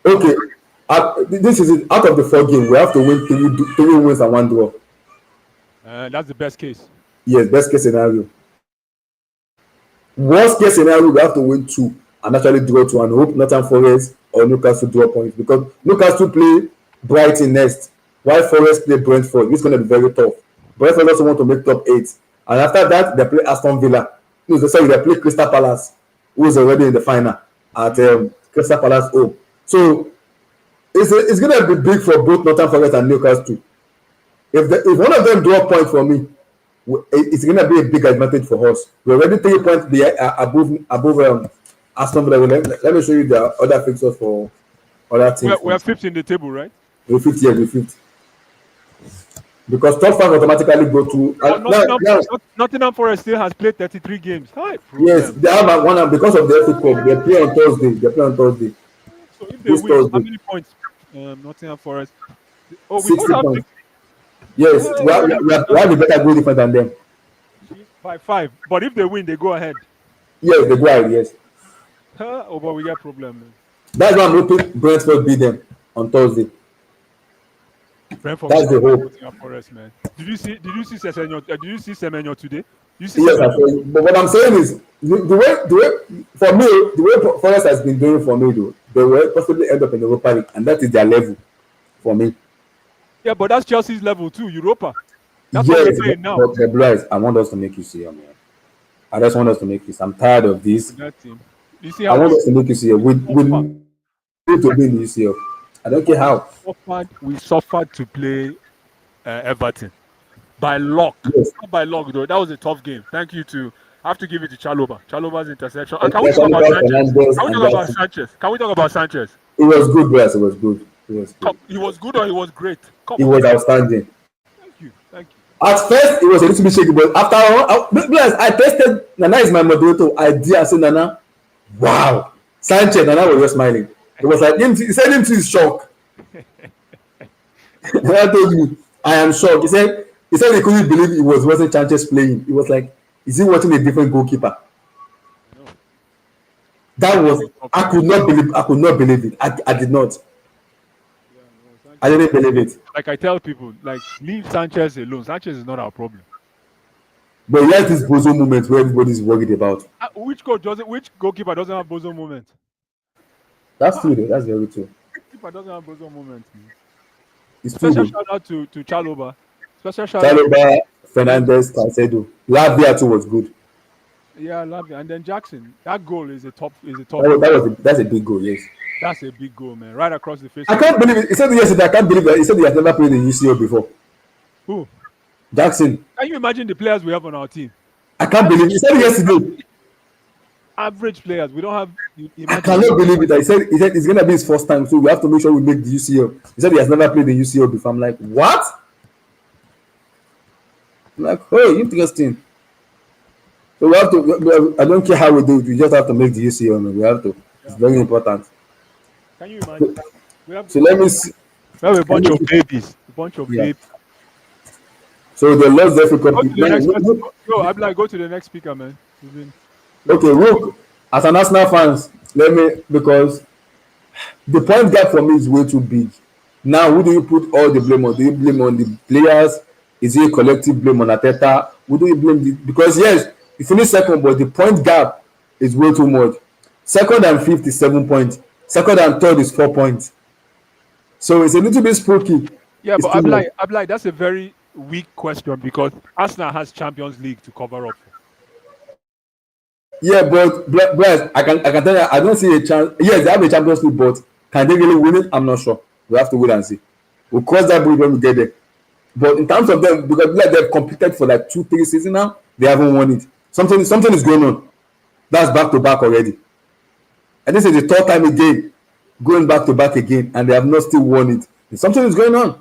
Okay. This is it. Out of the 4 games, we have to win 3 wins and 1 draw. That's the best case. Yes, best case scenario. Worst case scenario, we have to win 2 and actually draw 2 and hope Nottingham Forest or Newcastle draw points because Newcastle play Brighton next, while Forest play Brentford. It's going to be very tough. Brentford also want to make top 8, and after that they play Aston Villa. No, sorry, they play Crystal Palace, who is already in the final at Crystal Palace home. So it's going to be big for both Nottingham Forest and Newcastle. If one of them draw points for me, it's going to be a big advantage for us. We're already 3 points above Aston Villa. Let me show you the other fixtures for other teams. We're 5th in the table, right? We're 5th, yeah, we're 5th. Because top 5 automatically go to. Nottingham Forest still has played 33 games. Yes, they have one because of the FA Cup. They play on Thursday. So if they win, how many points? Nottingham Forest. Oh, we 60 have points. Yes, we have a better goal difference than them. By 5. But if they win, they go ahead. Yes, they go ahead, yes. Oh, but we got problem. Man. That's why I'm hoping Brentford beat them on Thursday. Brentford. That's the hope. Forest, man. Did you see Semenyo today? Yes, but what I'm saying is the way for me, the way Forest has been doing for me though, they will possibly end up in the Europa League, and that is their level for me. Yeah, but that's Chelsea's level too, Europa. That's yes, what we're saying now. But the Blues, I want us to make you see, man. I just want us to make this. I'm tired of this. That team. You see how I want us to make you see. We need to win this year. I don't care how. We suffered to play Everton by luck. Yes. Not by luck though. That was a tough game. Thank you to. I have to give it to Chaloba. Chaloba's interception. And can we talk about Sanchez? Can we talk about Sanchez? It was good, Bryce. It was good. He was good or he was great? He was outstanding. Thank you. At first, it was a little bit shaky, but after I tested. Nana is my moderator. I did. I said, Nana, wow, Sanchez. Nana was just smiling. It was like he said him to his shock. Nana told me, I am shocked. He said he couldn't believe it wasn't Sanchez playing. He was like, is he watching a different goalkeeper? That was I could not believe it. I did not. I didn't believe it. Like I tell people, like leave Sanchez alone. Sanchez is not our problem. But he has this bozo moment where everybody's worried about. Which goalkeeper doesn't have bozo moment? That's true, though. That's very true. Goalkeeper doesn't have bozo moment. Special shout out to Chaloba. Chaloba, Fernandez, Caicedo. Lavia too was good. Yeah, Lavia, and then Jackson. That goal is a top. That's a big goal. Yes. That's a big goal, man. Right across the face. I can't believe it. He said yesterday, I can't believe that. He said he has never played in UCL before. Who? Jackson. Can you imagine the players we have on our team? I can't believe it. He said yesterday. Average players. We don't have. I cannot believe it. He said it's going to be his first time, so we have to make sure we make the UCL. He said he has never played in UCL before. I'm like, what? I'm like, oh, interesting. So we have to. I don't care how we do it. We just have to make the UCL. Man. We have to. It's very important. Can you imagine? Let me see. We have a bunch of babies. Babies. So they lost the Africa Cup. Go to the next speaker, man. Okay, look, as an Arsenal fans, because the point gap for me is way too big. Now, who do you put all the blame on? Do you blame on the players? Is it a collective blame on Arteta? Who do you blame? Because yes, you finish second, but the point gap is way too much. Second and fifth is 7 points. Second and third is 4 points. So it's a little bit spooky. Yeah, It's but too much. I'm like, that's a very weak question because Arsenal has Champions League to cover up for. Yeah, but Bryce, I can tell you, I don't see a chance. Yes, they have a Champions League, but can they really win it? I'm not sure. We have to wait and see. We'll cross that bridge when we get there. But in terms of them, because like they've competed for like 2, 3 seasons now, they haven't won it. Something is going on. That's back to back already. And this is the third time again, going back to back again, and they have not still won it. Something is going on.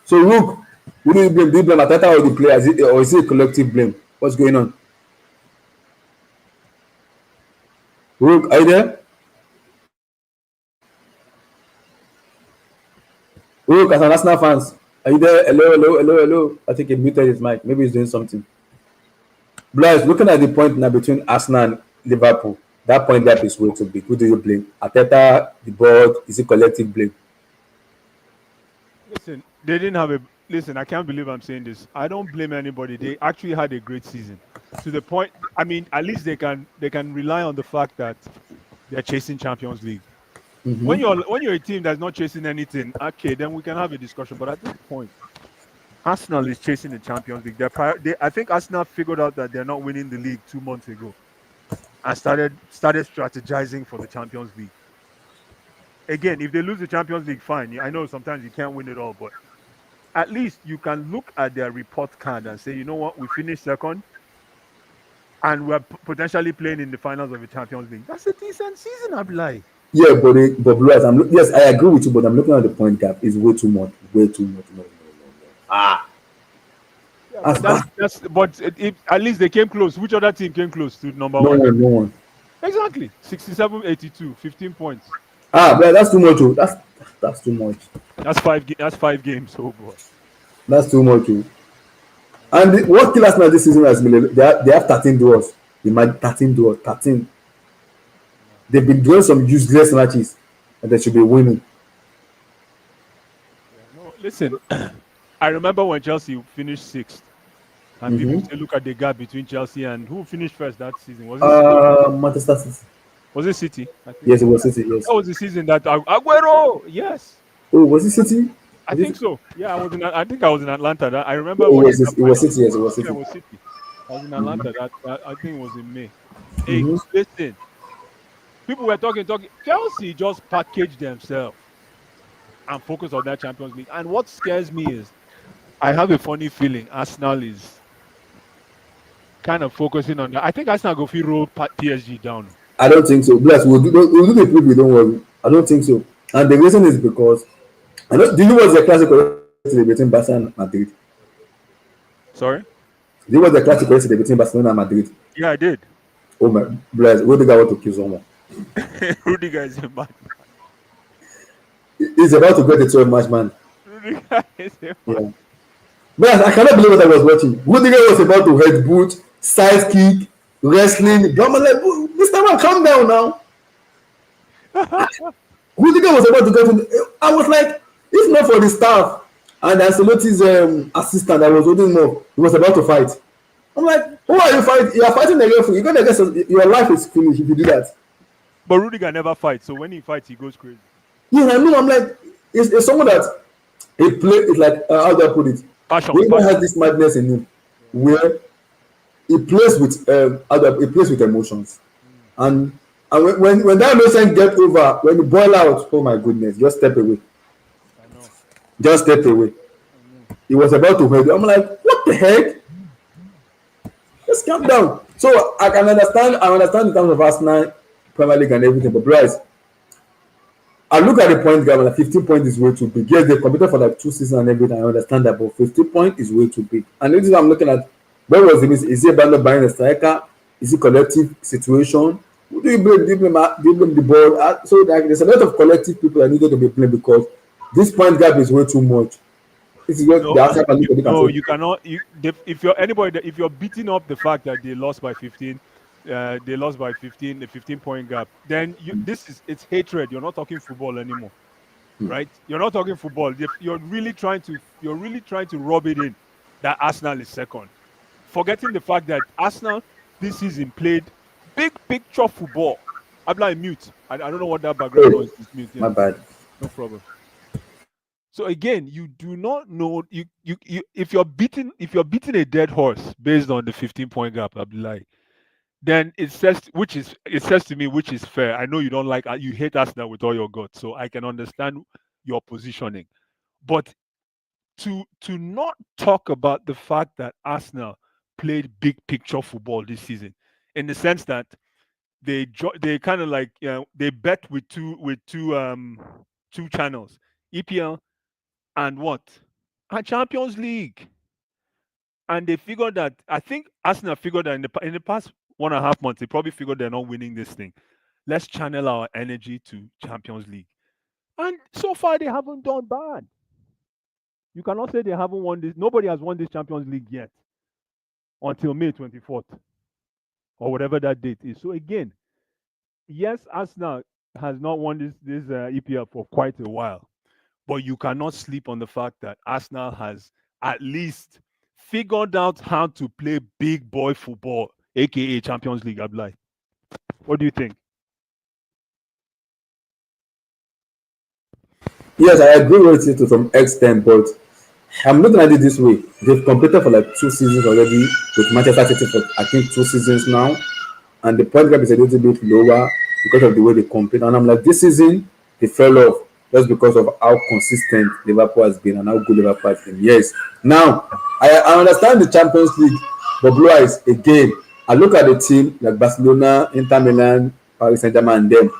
So look, who do you blame? Do you blame Ateta or the players, or is it a collective blame? What's going on? Rook, are you there? Rook, as an Arsenal fans, are you there? Hello, hello, hello, hello. I think he muted his mic. Maybe he's doing something. Blaise, looking at the point now between Arsenal and Liverpool, that point gap is way too big. Who do you blame? Ateta, the board, is it collective blame? Listen, they didn't have a listen. I can't believe I'm saying this. I don't blame anybody. They actually had a great season. To the point, I mean, at least they can rely on the fact that they're chasing Champions League. When you're a team that's not chasing anything, okay, then we can have a discussion. But at this point, Arsenal is chasing the Champions League. I think Arsenal figured out that they're not winning the league 2 months ago, and started strategizing for the Champions League. Again, if they lose the Champions League, fine. I know sometimes you can't win it all, but at least you can look at their report card and say, you know what, we finished second, and we're potentially playing in the finals of the Champions League. That's a decent season, I'd be like. Yeah, but Blaise, yes, I agree with you, but I'm looking at the point gap. It's way too much. Way too much. No. Yeah, but at least they came close. Which other team came close to number No one? one, no one. Exactly. 67-82, 15 points. Blaise, that's too much. Oh. That's too much. That's five games. Oh boy. That's too much. Oh. And what killed Arsenal this season has been they have 13 draws. They might 13 draws. 13. They've been doing some useless matches, and they should be winning. No, listen. I remember when Chelsea finished sixth, and people say, look at the gap between Chelsea and who finished first that season. Was it Manchester City? Was it City? I think. Yes, it was City. Yes. That was the season that Aguero. Yes. Oh, was it City? I think so. Yeah, I think I was in Atlanta. I remember. It was City. Yes, it was City. Yeah, it was City. I was in Atlanta. I think it was in May. Hey, listen. People were talking. Chelsea just packaged themselves and focused on that Champions League. And what scares me is, I have a funny feeling Arsenal is kind of focusing on that. I think Arsenal go feel roll PSG down. I don't think so. Bless, we'll do the preview. Don't worry. I don't think so. And the reason is because do you know what's the classic yesterday between Barcelona and Madrid? Sorry? Do you know what's the classic yesterday between Barcelona and Madrid? Yeah, I did. Oh my, Bless, Rudiger want to kill someone. Rudiger is a madman. He's about to get a 12-match man. Rudiger is a madman. Yeah. But I cannot believe what I was watching. Rudiger was about to head boot, side kick, wrestling. But I'm like, Mr. Man, calm down now. Rudiger was about to get in. I was like, if not for the staff and Ancelotti's assistant that was holding him up, he was about to fight. I'm like, who are you fighting? You are fighting the referee. You're gonna get your life is finished if you do that. But Rudiger never fights, so when he fights, he goes crazy. Yeah, I know. I'm like, it's someone that it's like how do I put it? Passion. He has this madness in him, where he plays with emotions, and when that emotion get over, when you boil out, oh my goodness, just step away. I know. Just step away. He was about to hurt. I'm like, what the heck? Just calm down. So I understand in terms of Arsenal, Premier League and everything, but Bryce, I look at the point gap and like 15 points is way too big. Yes, they competed for like 2 seasons and everything. I understand that, but 15 points is way too big. And this is what I'm looking at. Where was the miss? Is it about buying a striker? Is it collective situation? Who do you blame? Do you blame the board? So there's a lot of collective people that needed to be blamed because this point gap is way too much. This is what the Arsenal can look at. No, you cannot. If you're beating up the fact that they lost by 15. They lost by 15, the 15-point gap. Then it's hatred. You're not talking football anymore, right? You're not talking football. You're really trying to rub it in that Arsenal is second, forgetting the fact that Arsenal this season played big picture football. I'm like mute. I don't know what that background noise is. Mute. Yeah. My bad. No problem. So again, you do not know you if you're beating a dead horse based on the 15-point gap, Abdullahi, then it says to me which is fair. I know you don't like you hate Arsenal with all your guts, so I can understand your positioning. But to not talk about the fact that Arsenal played big picture football this season, in the sense that they kind of like they bet with two channels, EPL and what? And Champions League. And they figured that I think Arsenal figured that in the past 1.5 months, they probably figured they're not winning this thing. Let's channel our energy to Champions League. And so far they haven't done bad. You cannot say they haven't won this. Nobody has won this Champions League yet until May 24th or whatever that date is. So again, yes, Arsenal has not won this EPL for quite a while. But you cannot sleep on the fact that Arsenal has at least figured out how to play big boy football, aka Champions League. Abdullahi, what do you think? Yes, I agree with you to some extent, but I'm looking at it this way. They've competed for like 2 seasons already with Manchester City for I think 2 seasons now, and the point gap is a little bit lower because of the way they compete. And I'm like, this season they fell off just because of how consistent Liverpool has been and how good Liverpool has been. Yes. Now, I understand the Champions League, but Blue Eyes, again, I look at the team like Barcelona, Inter Milan, Paris Saint-Germain, and them.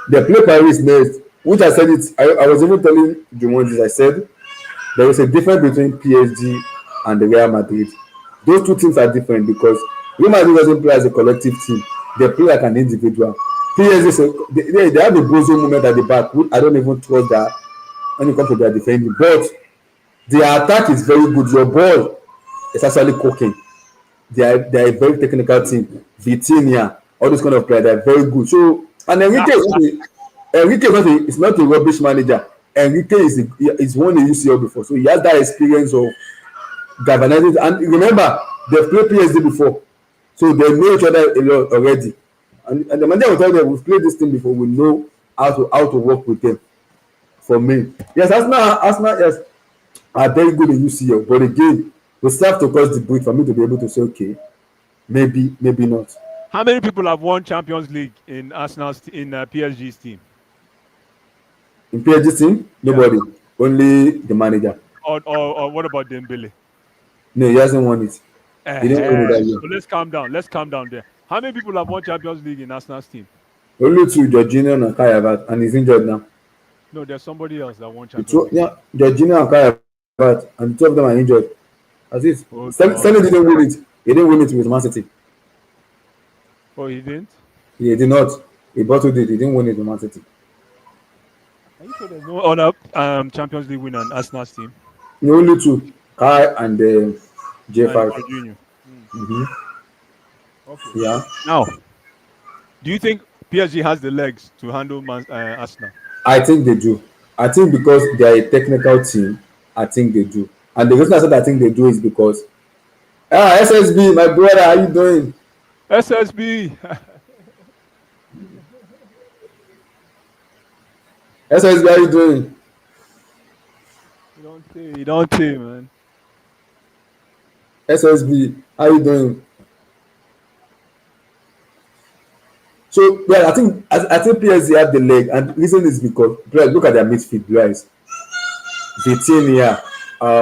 They play Paris next, which I said it. I was even telling Jumon this. I said there is a difference between PSG and the Real Madrid. Those two teams are different because Real Madrid doesn't play as a collective team. They play like an individual. PSG, they have a bozo moment at the back. I don't even trust that when it comes to their defending. But their attack is very good. Your ball is actually cooking. They are a very technical team. Vitinha, all those kind of players, they are very good. So, and Enrique is not a rubbish manager. Enrique is one in UCL before. So he has that experience of galvanizing. And remember, they've played PSG before. So they know each other a lot already. And the manager will tell them, we've played this thing before, we know how to work with them. For me, yes, Arsenal, yes, are very good in UCL, but again, we still have to cross the bridge for me to be able to say, okay, maybe not. How many people have won Champions League in Arsenal's PSG's team? In PSG's team, nobody, only the manager. Or what about Dembele? No, he hasn't won it. He didn't win it that year. So let's calm down. Let's calm down there. How many people have won Champions League in Arsenal's team? Only two, Jorginho and Kai Havertz, and he's injured now. No, there's somebody else that won Champions League. Yeah, Jorginho and Kai Havertz, and the two of them are injured. That's it. Sterling didn't win it. He didn't win it with Man City. Oh, he didn't? He did not. He bottled it. He didn't win it with Man City. Are you sure there's no other Champions League winner on Arsenal's team? The only two, Kai and J5. Mm-hmm. Okay. Yeah. Now, do you think PSG has the legs to handle Arsenal? I think they do. I think because they are a technical team, I think they do. And the reason I said I think they do is because SSB, my brother, how you doing? SSB. SSB, how you doing? You don't say, man. SSB, how you doing? So, well, I think PSG have the leg, and the reason is because look at their midfield, guys. Vitinha,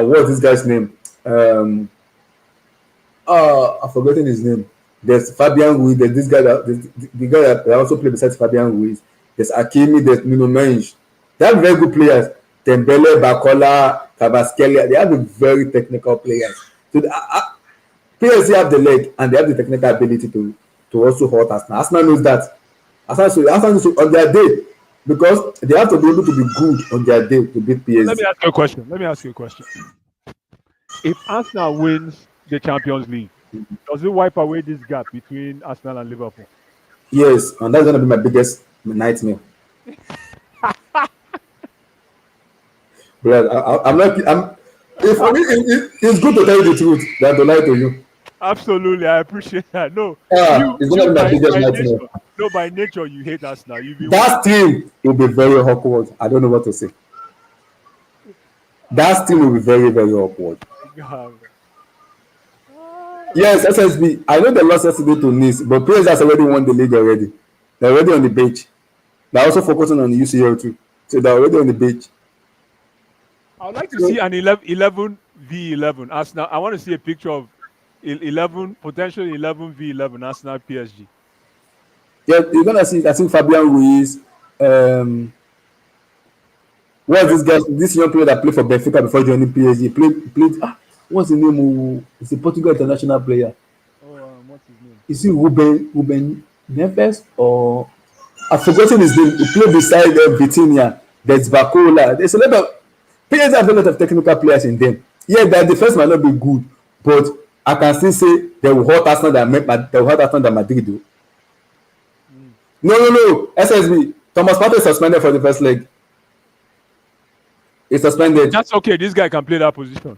what's this guy's name? I've forgotten his name. There's Fabian Ruiz. There's this guy the guy that also played besides Fabian Ruiz. There's Hakimi. There's Nuno Mendes. They have very good players. Dembele, Bakola, Kvaratskhelia. They have a very technical players. So PSG have the leg and they have the technical ability to also hurt Arsenal. Arsenal knows that. Arsenal knows on their day, because they have to be able to be good on their day to beat PSG. Let me ask you a question. If Arsenal wins the Champions League, does it wipe away this gap between Arsenal and Liverpool? Yes, and that's going to be my biggest nightmare. But it's good to tell you the truth than to lie to you. Absolutely, I appreciate that. No, it's going to be my biggest nightmare. No, by nature, you hate Arsenal. That team will be very awkward. I don't know what to say. That still will be very, very awkward. God. Yes, SSB. I know they lost yesterday to Nice, but players has already won the league already. They're already on the bench. They're also focusing on the UCL too. So they're already on the bench. I would like to see an 11 v 11 Arsenal. I want to see a picture of 11 potential 11 v 11 Arsenal PSG. Yeah, you're gonna see. I think Fabian Ruiz. What's this guy? This young player that played for Benfica before joining PSG. Played. What's the name? It's a Portugal international player. Oh, what's his name? Is it Ruben Neves or I've forgotten his name. He played beside Vitinha. There's Bacola. There's a lot of players have a lot of technical players in them. Yeah, their defense might not be good, but I can still say they will hurt Arsenal than Madrid do. No. SSB. Thomas Partey is suspended for the first leg. He's suspended. That's okay. This guy can play that position.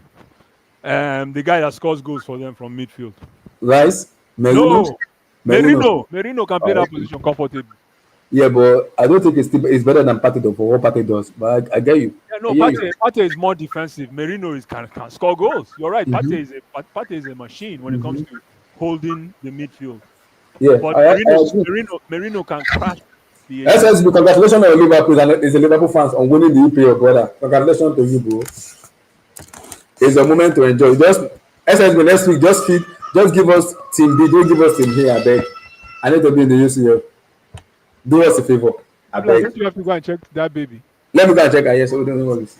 The guy that scores goals for them from midfield. Rice? Merino can play that position comfortably. Yeah, but I don't think it's better than Partey for what Partey does. But I get you. Yeah, no, Partey is more defensive. Merino can score goals. You're right. Partey is a machine when it comes to holding the midfield. Yeah, but Merino can crash the SSB. Congratulations on Liverpool. Is the Liverpool fans on winning the EPL, brother. Congratulations to you, bro. It's a moment to enjoy. Just SSB next week. Just give us team B. Don't give us team here. I beg. I need to be in the UCL. Do us a favor. I beg. I guess you have to go and check that baby. Let me go and check. Yes, we don't know what this.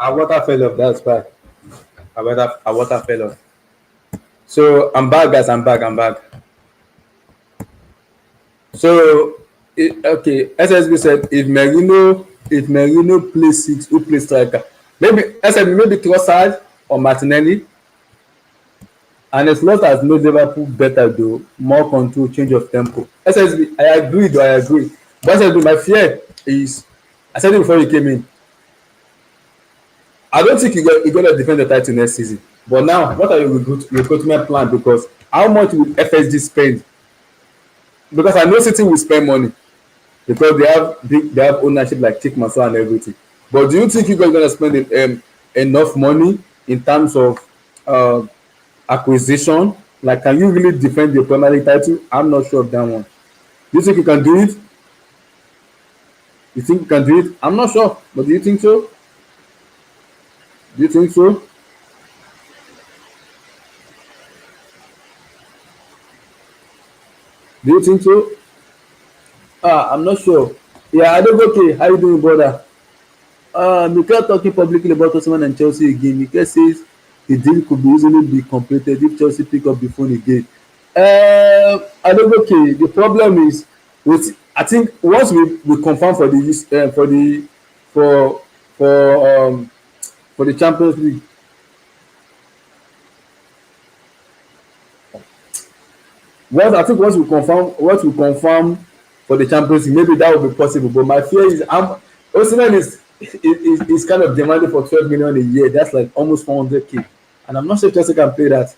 Our water fell off. That's bad. Our water fell off. So I'm back, guys. I'm back. So okay, SSB said if Merino plays 6, who plays striker? Maybe Trossard or Martinelli. And it's not as made Liverpool better though. More control, change of tempo. SSB, I agree. But SSB, my fear is, I said it before you came in. I don't think you're going to defend the title next season. But now, what are your recruitment plan? Because how much will FSG spend? Because I know City will spend money because they have ownership like Chick Maso and everything. But do you think you're going to spend enough money in terms of acquisition? Like, can you really defend the Premier League title? I'm not sure of that one. Do you think you can do it? You think you can do it? I'm not sure, but do you think so? Do you think so? Do you think so? I'm not sure. Yeah, I don't okay. How you doing, brother? Mikel talking publicly about Tottenham and Chelsea again. Mikel says the deal could be easily be completed if Chelsea pick up the phone again. I don't okay. The problem is with I think once we confirm for the Champions League. Once we confirm for the Champions League, maybe that will be possible. But my fear is Osimhen is kind of demanding for 12 million a year. That's like almost 400k. And I'm not sure Chelsea can pay that.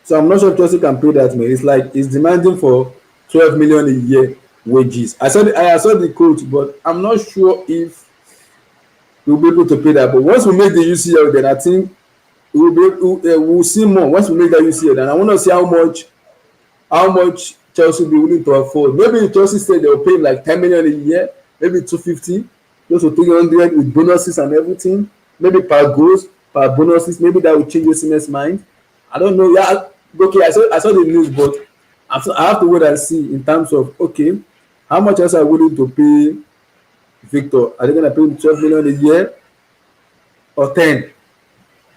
So I'm not sure if Chelsea can pay that, man. It's like it's demanding for 12 million a year wages. I saw the quote, but I'm not sure if we'll be able to pay that. But once we make the UCL, then I think we'll see more. Once we make that UCL, then I want to see how much Chelsea will be willing to afford. Maybe Chelsea said they'll pay like 10 million a year, maybe 250, close to 300 with bonuses and everything. Maybe per goals, per bonuses. Maybe that will change Osimhen's mind. I don't know. Yeah, okay. I saw the news, but I have to wait and see in terms of okay, how much else are willing to pay Victor? Are they gonna pay him 12 million a year or 10?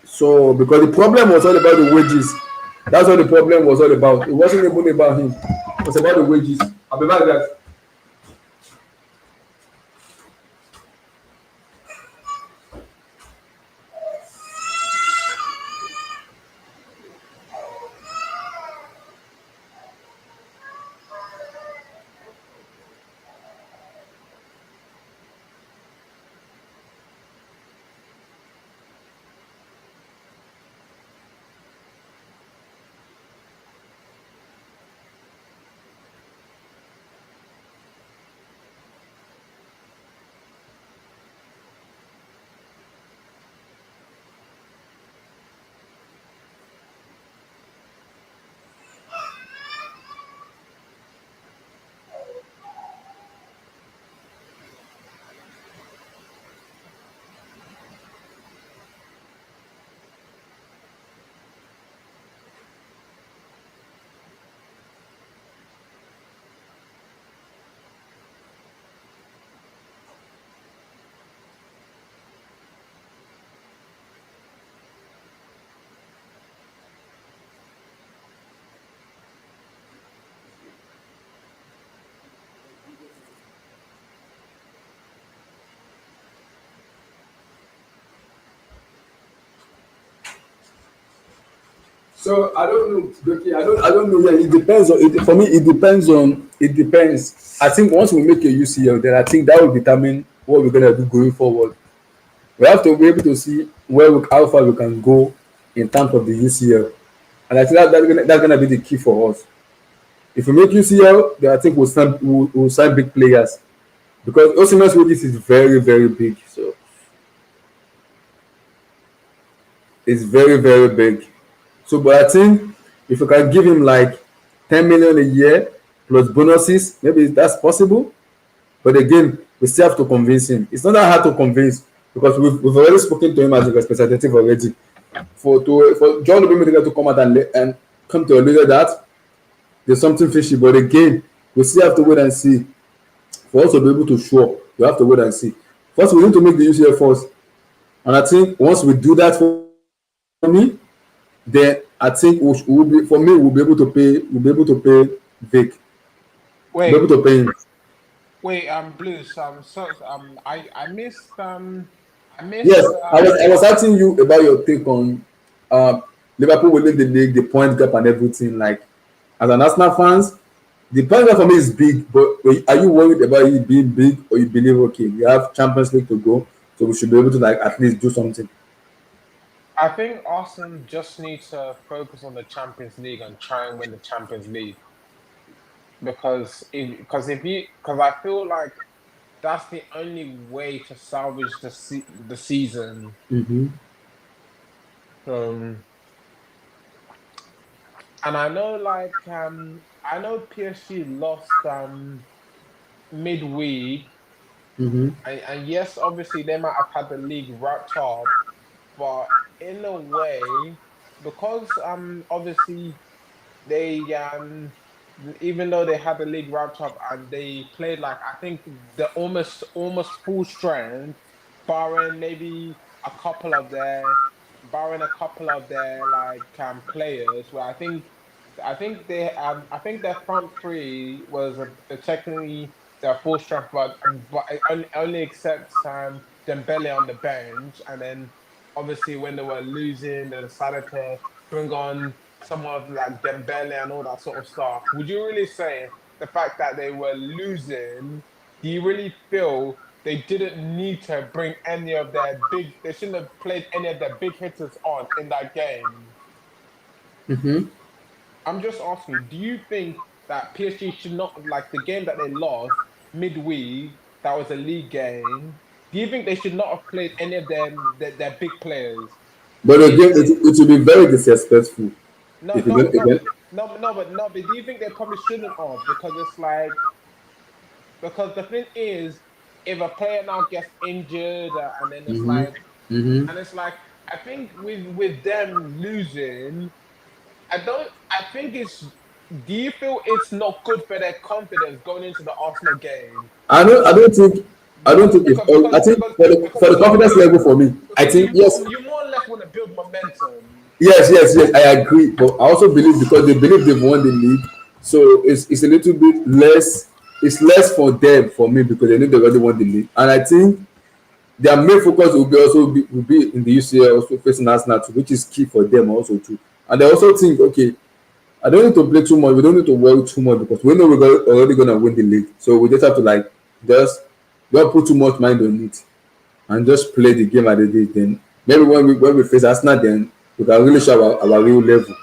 So because the problem was all about the wages. That's what the problem was all about. It wasn't even about him. It was about the wages. I'll be back, guys. So I don't know. Okay, I don't know. Yeah, it depends on it. For me, it depends on. It depends. I think once we make a UCL, then I think that will determine what we're gonna do going forward. We have to be able to see how far we can go in terms of the UCL, and I think that's gonna be the key for us. If we make UCL, then I think we'll sign big players because Osimhen's wages is very very big. So it's very very big. So, but I think if we can give him like 10 million a year plus bonuses, maybe that's possible. But again, we still have to convince him. It's not that hard to convince because we've already spoken to him as a representative already. For John Obi to come out and come to a leader that there's something fishy. But again, we still have to wait and see. For us to be able to show up, we have to wait and see. First, we need to make the UCL first. And I think once we do that for me, then I think we'll be for me we'll be able to pay Vic. We'll be Wait, able to pay him. wait, Blues. So, I Yes, missed, I was asking you about your take on um Liverpool winning the league, the point gap and everything. Like as an Arsenal fans, the point gap for me is big, but are you worried about it being big or you believe okay, we have Champions League to go, so we should be able to like at least do something? I think Arsenal just need to focus on the Champions League and try and win the Champions League because I feel like that's the only way to salvage the season. Mm-hmm. Um, and I know I know PSG lost midweek, Mm-hmm. and yes, obviously they might have had the league wrapped up, but in a way, because obviously they even though they had the league wrapped up and they played like I think the almost full strength, barring maybe a couple of their like players where I think their front three was technically their full strength, but it only accepts Dembele on the bench, and then obviously when they were losing, they decided to bring on someone like Dembele and all that sort of stuff. Would you really say the fact that they were losing? Do you really feel they didn't need to bring any of their big? They shouldn't have played any of their big hitters on in that game. Mm-hmm. I'm just asking, do you think that PSG should not like the game that they lost midweek? That was a league game. Do you think they should not have played any of their big players? But again, If it will be very disrespectful no, if you no, don't no, again. but do you think they probably shouldn't have? Because it's like because the thing is, if a player now gets injured and then Mm-hmm. it's like I think with them losing, I don't. I think it's. Do you feel it's not good for their confidence going into the Arsenal game? I don't. I Because don't think. I don't think it's. I think for the confidence level for me, I because think yes, you more or less want to build momentum. yes. I agree, but I also believe because they believe they've won the league, so it's a little bit less. It's less for them for me because they know they already won the league, and I think their main focus will be in the UCL also facing Arsenal too, which is key for them also too. And they also think, okay, I don't need to play too much. We don't need to worry too much because we know already gonna win the league. So we just have to like just don't put too much mind on it and just play the game at the day. Then maybe when we face Arsenal, then we can really show our real level.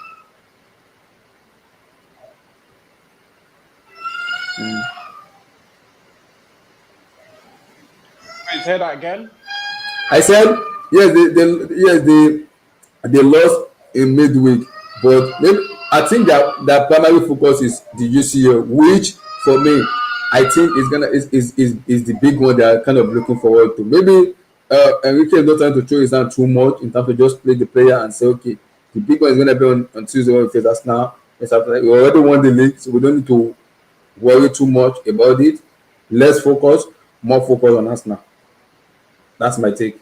Wait, say that again. I said yes, they lost in midweek, but maybe I think that their primary focus is the UCL, which for me I think is the big one they are kind of looking forward to. Maybe Enrique is not trying to throw his hand too much in terms of just play the player and say, okay, the big one is going to be on Tuesday when we face Arsenal. It's after that. We already won the league, so we don't need to worry too much about it. Less focus, more focus on Arsenal. That's my take.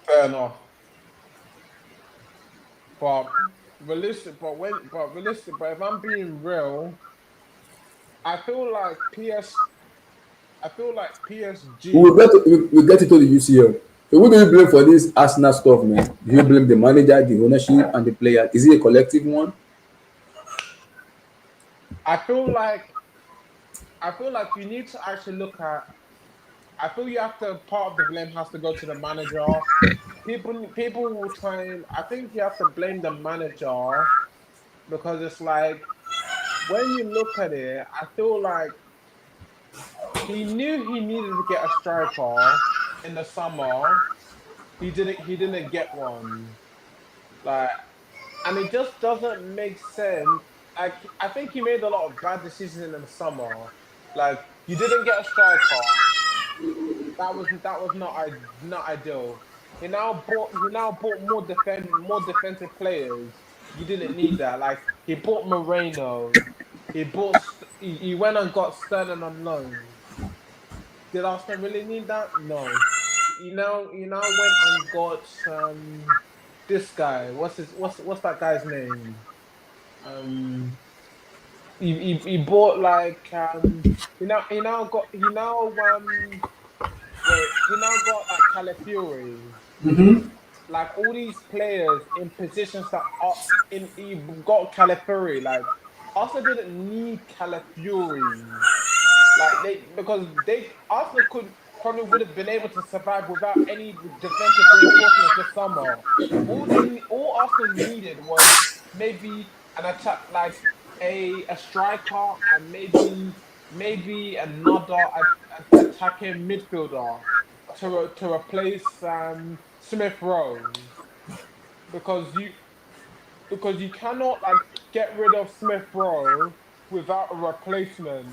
Fair enough. But but if I'm being real, I feel like I feel like PSG. We get it to the UCL. So who do you blame for this Arsenal stuff, man? Do you blame the manager, the ownership, and the player? Is it a collective one? I feel like I feel like you need to actually look at. I feel you have to part of the blame has to go to the manager. People will try and I think you have to blame the manager because it's like when you look at it, I feel like he knew he needed to get a striker in the summer. He didn't get one. Like and it just doesn't make sense. Like I think he made a lot of bad decisions in the summer. Like you didn't get a striker. That was not ideal. He now bought more defensive players. You didn't need that. Like he bought Moreno. He went and got Sterling on loan. Did Arsenal really need that? No. You now went and got this guy. What's that guy's name? Um he bought like he now got like Calafiori, like all these players in positions that are in. He got Calafiori. Like Arsenal didn't need Calafiori. Like they because they Arsenal could probably would have been able to survive without any defensive reinforcements this summer. All Arsenal needed was maybe an attack like a striker and maybe another attacking midfielder to replace Smith Rowe because you cannot like get rid of Smith Rowe without a replacement.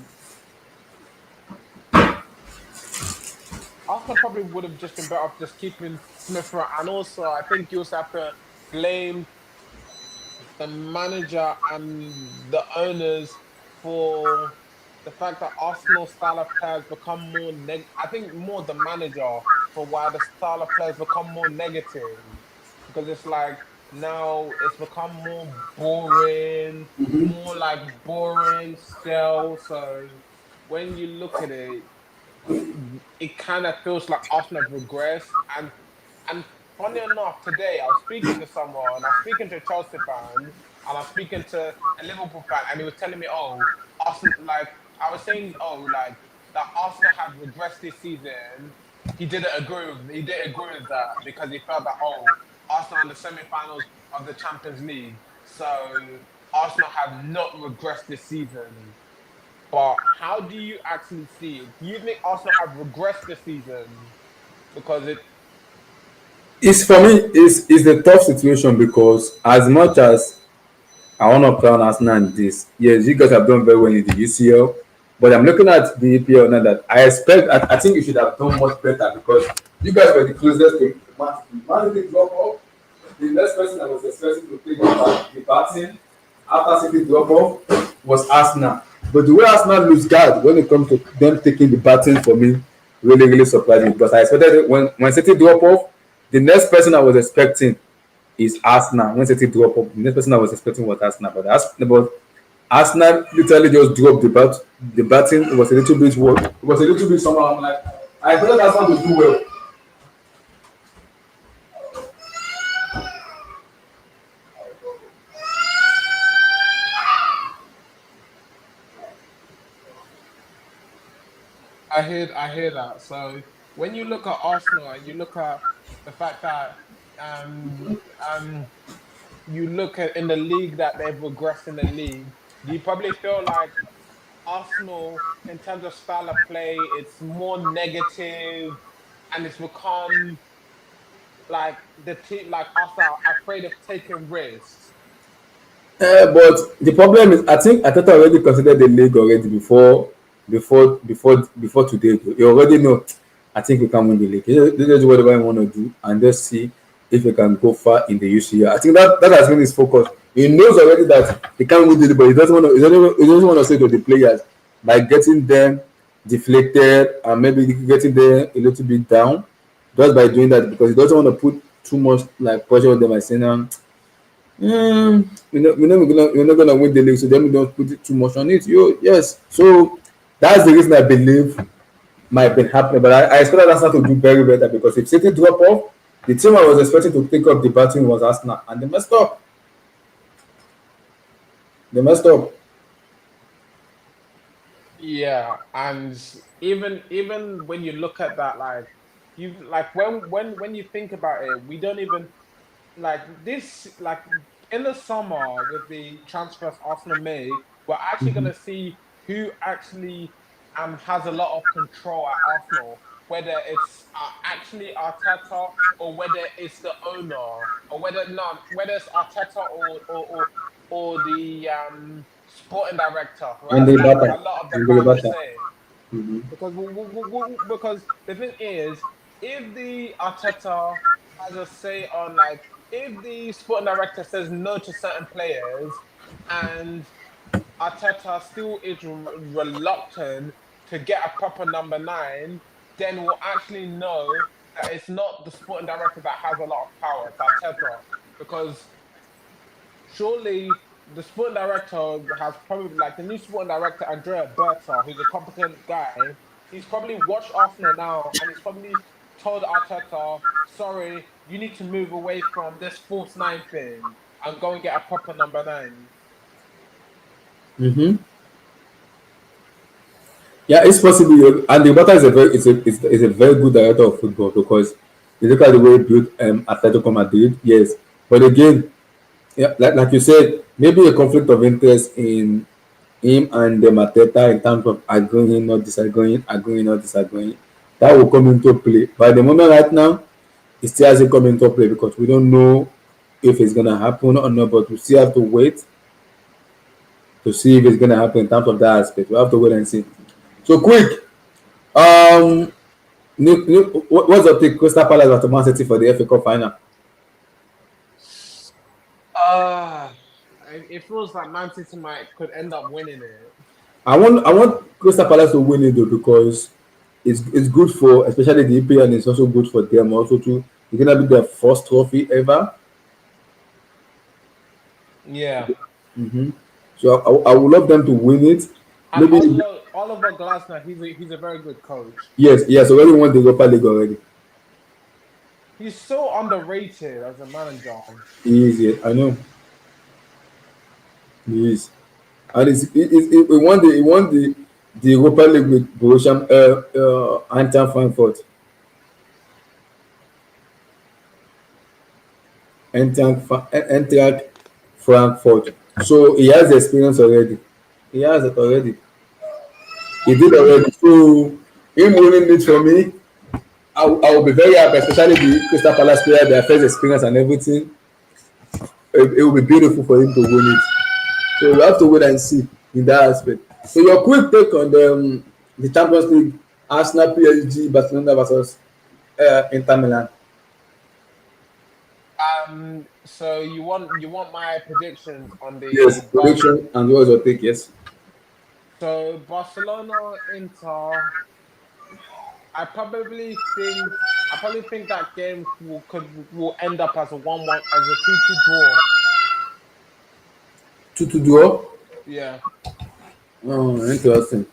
Arsenal probably would have just been better off just keeping Smith Rowe, and also I think you also have to blame the manager and the owners for the fact that Arsenal style of players become more I think more the manager for why the style of players become more negative because it's like now it's become more boring, more like boring style. So when you look at it, it kind of feels like Arsenal have regressed. And funny enough, today I was speaking to someone, I was speaking to a Chelsea fan, and I was speaking to a Liverpool fan, and he was telling me, "Oh, Arsenal." Like I was saying, "Oh, like that Arsenal had regressed this season." He didn't agree with that because he felt that Arsenal in the semi-finals of the Champions League, so Arsenal have not regressed this season. But how do you actually see it? Do you think Arsenal have regressed this season? Because it, It's for me. It's a tough situation because as much as I want to crown Arsenal in this, yes, you guys have done very well in the UCL, but I'm looking at the EPL now that I expect. I think you should have done much better because you guys were the closest to Man City. Man City drop off. The next person I was expecting to take the batting after City drop off was Arsenal. But the way Arsenal lose guard when it comes to them taking the batting for me really surprised me because I expected it when City drop off, the next person I was expecting is Arsenal. When City drop off, the next person I was expecting was Arsenal. But Arsenal literally just dropped the batting. It was a little bit work. It was a little bit somehow. I'm like, I expected Arsenal to do well. I hear that. So when you look at Arsenal and you look at the fact that um um you look at in the league that they've regressed in the league, do you probably feel like Arsenal, in terms of style of play, it's more negative and it's become like the team, like Arsenal, are afraid of taking risks? But the problem is, I think Ateta already considered the league already before today. You already know. I think we can win the league. You just do whatever you want to do and just see if we can go far in the UCL. I think that has been his focus. He knows already that he can't win the league, but he doesn't want to. He doesn't want to say to the players by getting them deflated and maybe getting them a little bit down, just by doing that because he doesn't want to put too much like pressure on them by saying, we're not gonna win the league, so then we don't put it too much on it. Yes. So that's the reason I believe might be happening. But I expected Arsenal to do very better because if City drop off, the team I was expecting to take up the batting was Arsenal, and they messed up. They messed up. Yeah, and even when you look at that, like you like when you think about it, we don't even like this like in the summer with the transfers Arsenal made, we're actually gonna see who actually has a lot of control at Arsenal, whether it's actually Arteta or whether it's the owner or whether it's Arteta or the sporting director, And right? the Like batter. a lot of the And the fans batter. say. Because because the thing is, if the Arteta has a say on like if the sporting director says no to certain players and Arteta still is reluctant to get a proper number nine, then we'll actually know that it's not the sporting director that has a lot of power, it's Arteta. Because surely the sporting director has probably like the new sporting director Andrea Berta, who's a competent guy. He's probably watched Arsenal now, and he's probably told Arteta, "Sorry, you need to move away from this false nine thing and go and get a proper number nine." Mm-hmm. Yeah, it's possible. And the Bata is a very good director of football because you look at the way he built Atletico Madrid. Yes, but again, yeah, like you said, maybe a conflict of interest in him and the Mateta in terms of agreeing, not disagreeing, agreeing, not disagreeing. That will come into play. But the moment right now, it still hasn't come into play because we don't know if it's gonna happen or not. But we still have to wait to see if it's gonna happen in terms of that aspect. We have to wait and see. So quick, um, what's up the Crystal Palace at Man City for the FA Cup final? Uh it feels like Man City might could end up winning it. I want Crystal Palace to win it though because it's good for especially the EPL and it's also good for them also too. It's gonna be their first trophy ever. Yeah. Mm-hmm. So I would love them to win it. And Maybe Oliver Glasner, he's a very good coach. yes. Already won the Europa League already. He's so underrated as a manager. He is, yeah, I know. He is. And he won the Europa League with Borussia Eintracht Frankfurt. Eintracht Frankfurt. So he has the experience already. He has it already. He did already. So him winning it for me, I will be very happy, especially the Crystal Palace player, their first experience and everything. It will be beautiful for him to win it. So we have to wait and see in that aspect. So your quick take on the Champions League, Arsenal, PSG, Barcelona versus Inter Milan. So you want my predictions on Yes, the prediction and what was your take? Yes. So Barcelona Inter. I probably think that game will end up as a 1-1, as a 2-2 draw. 2-2 draw. Yeah. Oh, interesting.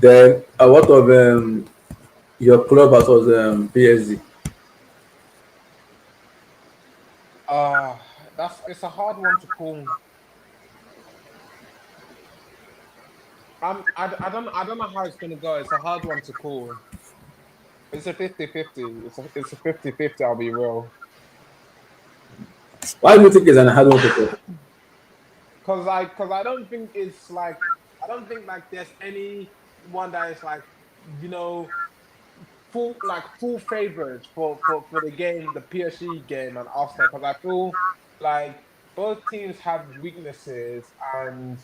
Then what of your club versus PSG? It's a hard one to call. I don't know how it's gonna go. It's a hard one to call. It's a 50-50. It's a 50-50, I'll be real. Why do you think it's an hard one to call? Cause I don't think it's like I don't think like there's any one that is like, you know, full favorites for the game, the PSG game and Arsenal. Because I feel like both teams have weaknesses, and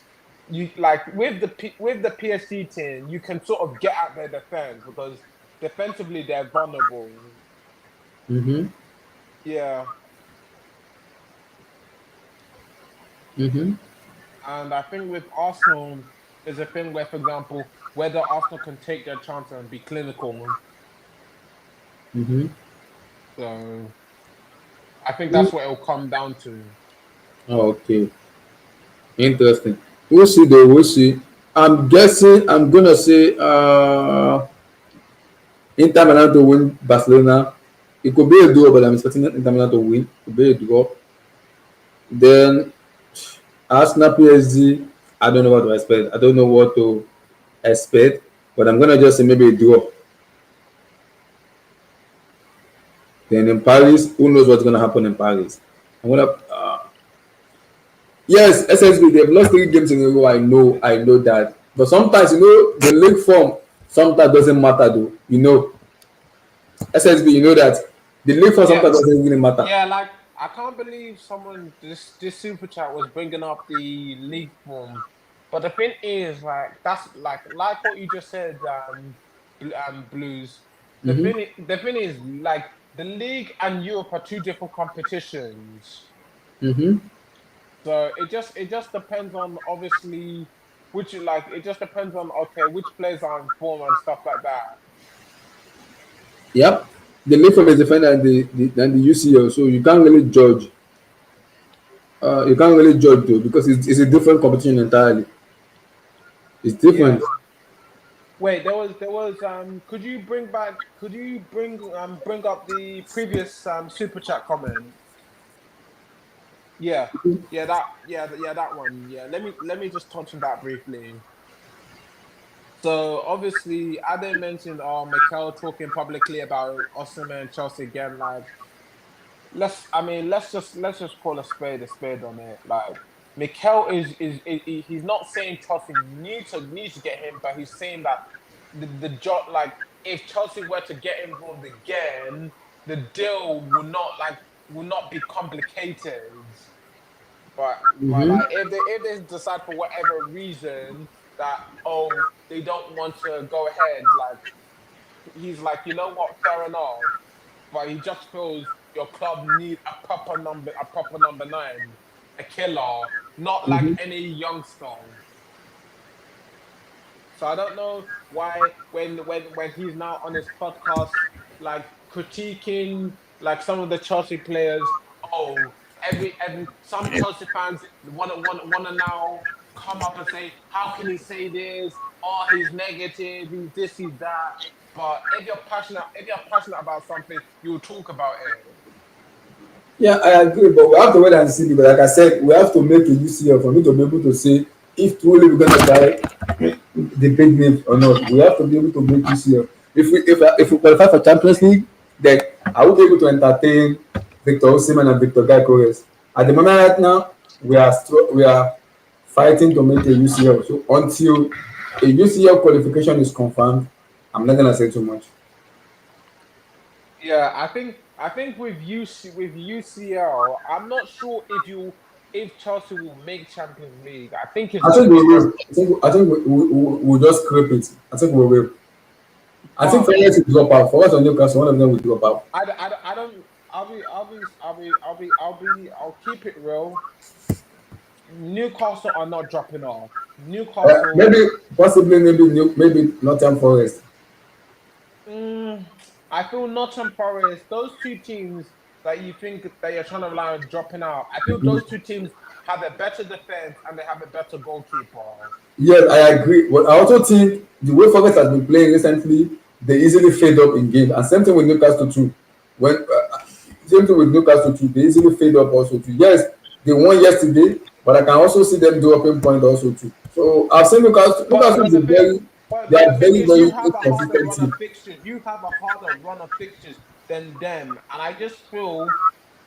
you like with the PSG team, you can sort of get at their defense because defensively they're vulnerable. Mm-hmm. Yeah. Mm-hmm. And I think with Arsenal, there's a thing where, for example, whether Arsenal can take their chance and be clinical. Mm-hmm. So I think that's what it will come down to. Oh, okay. Interesting. We'll see though, we'll see. I'm guessing I'm gonna say Inter Milan to win Barcelona. It could be a draw, but I'm expecting Inter Milan to win. It could be a draw. Then Arsenal PSG, I don't know what to expect. I don't know what to expect, but I'm gonna just say maybe a draw. Then in Paris, who knows what's gonna happen in Paris? I'm gonna yes, SSB, they've lost 3 games in a row. I know that. But sometimes, the league form sometimes doesn't matter though. SSB, you know that the league form Yeah, sometimes doesn't really matter. yeah. Like I can't believe this super chat was bringing up the league form. But the thing is, like that's like what you just said, Blues. Mm-hmm. The thing is, like the league and Europe are two different competitions. Mm-hmm. So it just depends on obviously which you like. It just depends on okay which players are in form and stuff like that. Yep. The league form is different than the UCL, so you can't really judge. You can't really judge though because it's a different competition entirely. It's Yeah. different. Wait, there was could you bring up the previous super chat comment? Yeah. That one. Yeah. Let me just touch on that briefly. So obviously Ade mentioned Mikel talking publicly about Osimhen and Chelsea again, like let's just call a spade on it. Like Mikel he's not saying Chelsea needs to get him, but he's saying that the job like if Chelsea were to get involved again, the deal will not be complicated. But Mm-hmm. like if they decide for whatever reason that they don't want to go ahead, like he's like, you know what, fair enough. But he just feels your club need a proper number 9, a killer, not like Mm-hmm. any youngster. So I don't know why when he's now on his podcast, like critiquing like some of the Chelsea players. Oh, every some Chelsea fans wanna now come up and say, how can he say this? Oh, he's negative. He's this. He's that. But if you're passionate about something, you'll talk about it. Yeah, I agree, but we have to wait and see because, like I said, we have to make a UCL for me to be able to say if truly we're gonna buy the big names or not. We have to be able to make UCL. If we qualify for Champions League, then I will be able to entertain Victor Osimhen and Victor Gyökeres. At the moment right now, we are fighting to make a UCL. So until If UCL qualification is confirmed, I'm not gonna say too much. Yeah, I think with UCL, I'm not sure if Chelsea will make Champions League. I think it's I gonna think we be will. I think we'll just scrape it. I think we will. I think but Forest will drop out. Forest or Newcastle, one of them will drop out. I don't. I'll keep it real. Newcastle are not dropping off. Newcastle. Maybe, possibly, maybe Nottingham Forest. Mm, I feel Nottingham Forest. Those two teams that you think that you're trying to rely on dropping out. I feel those two teams have a better defense and they have a better goalkeeper. Yes, I agree. But I also think the way Forest has been playing recently, they easily fade up in games. And same thing with Newcastle too. When same thing with Newcastle too, they easily fade up also too. Yes, they won yesterday, but I can also see them dropping point also too. So I've seen Newcastle. But Newcastle but is a the thing very, they but are the thing very is, very you have a harder inconsistent run of team. fixtures. You have a harder run of fixtures than them, and I just feel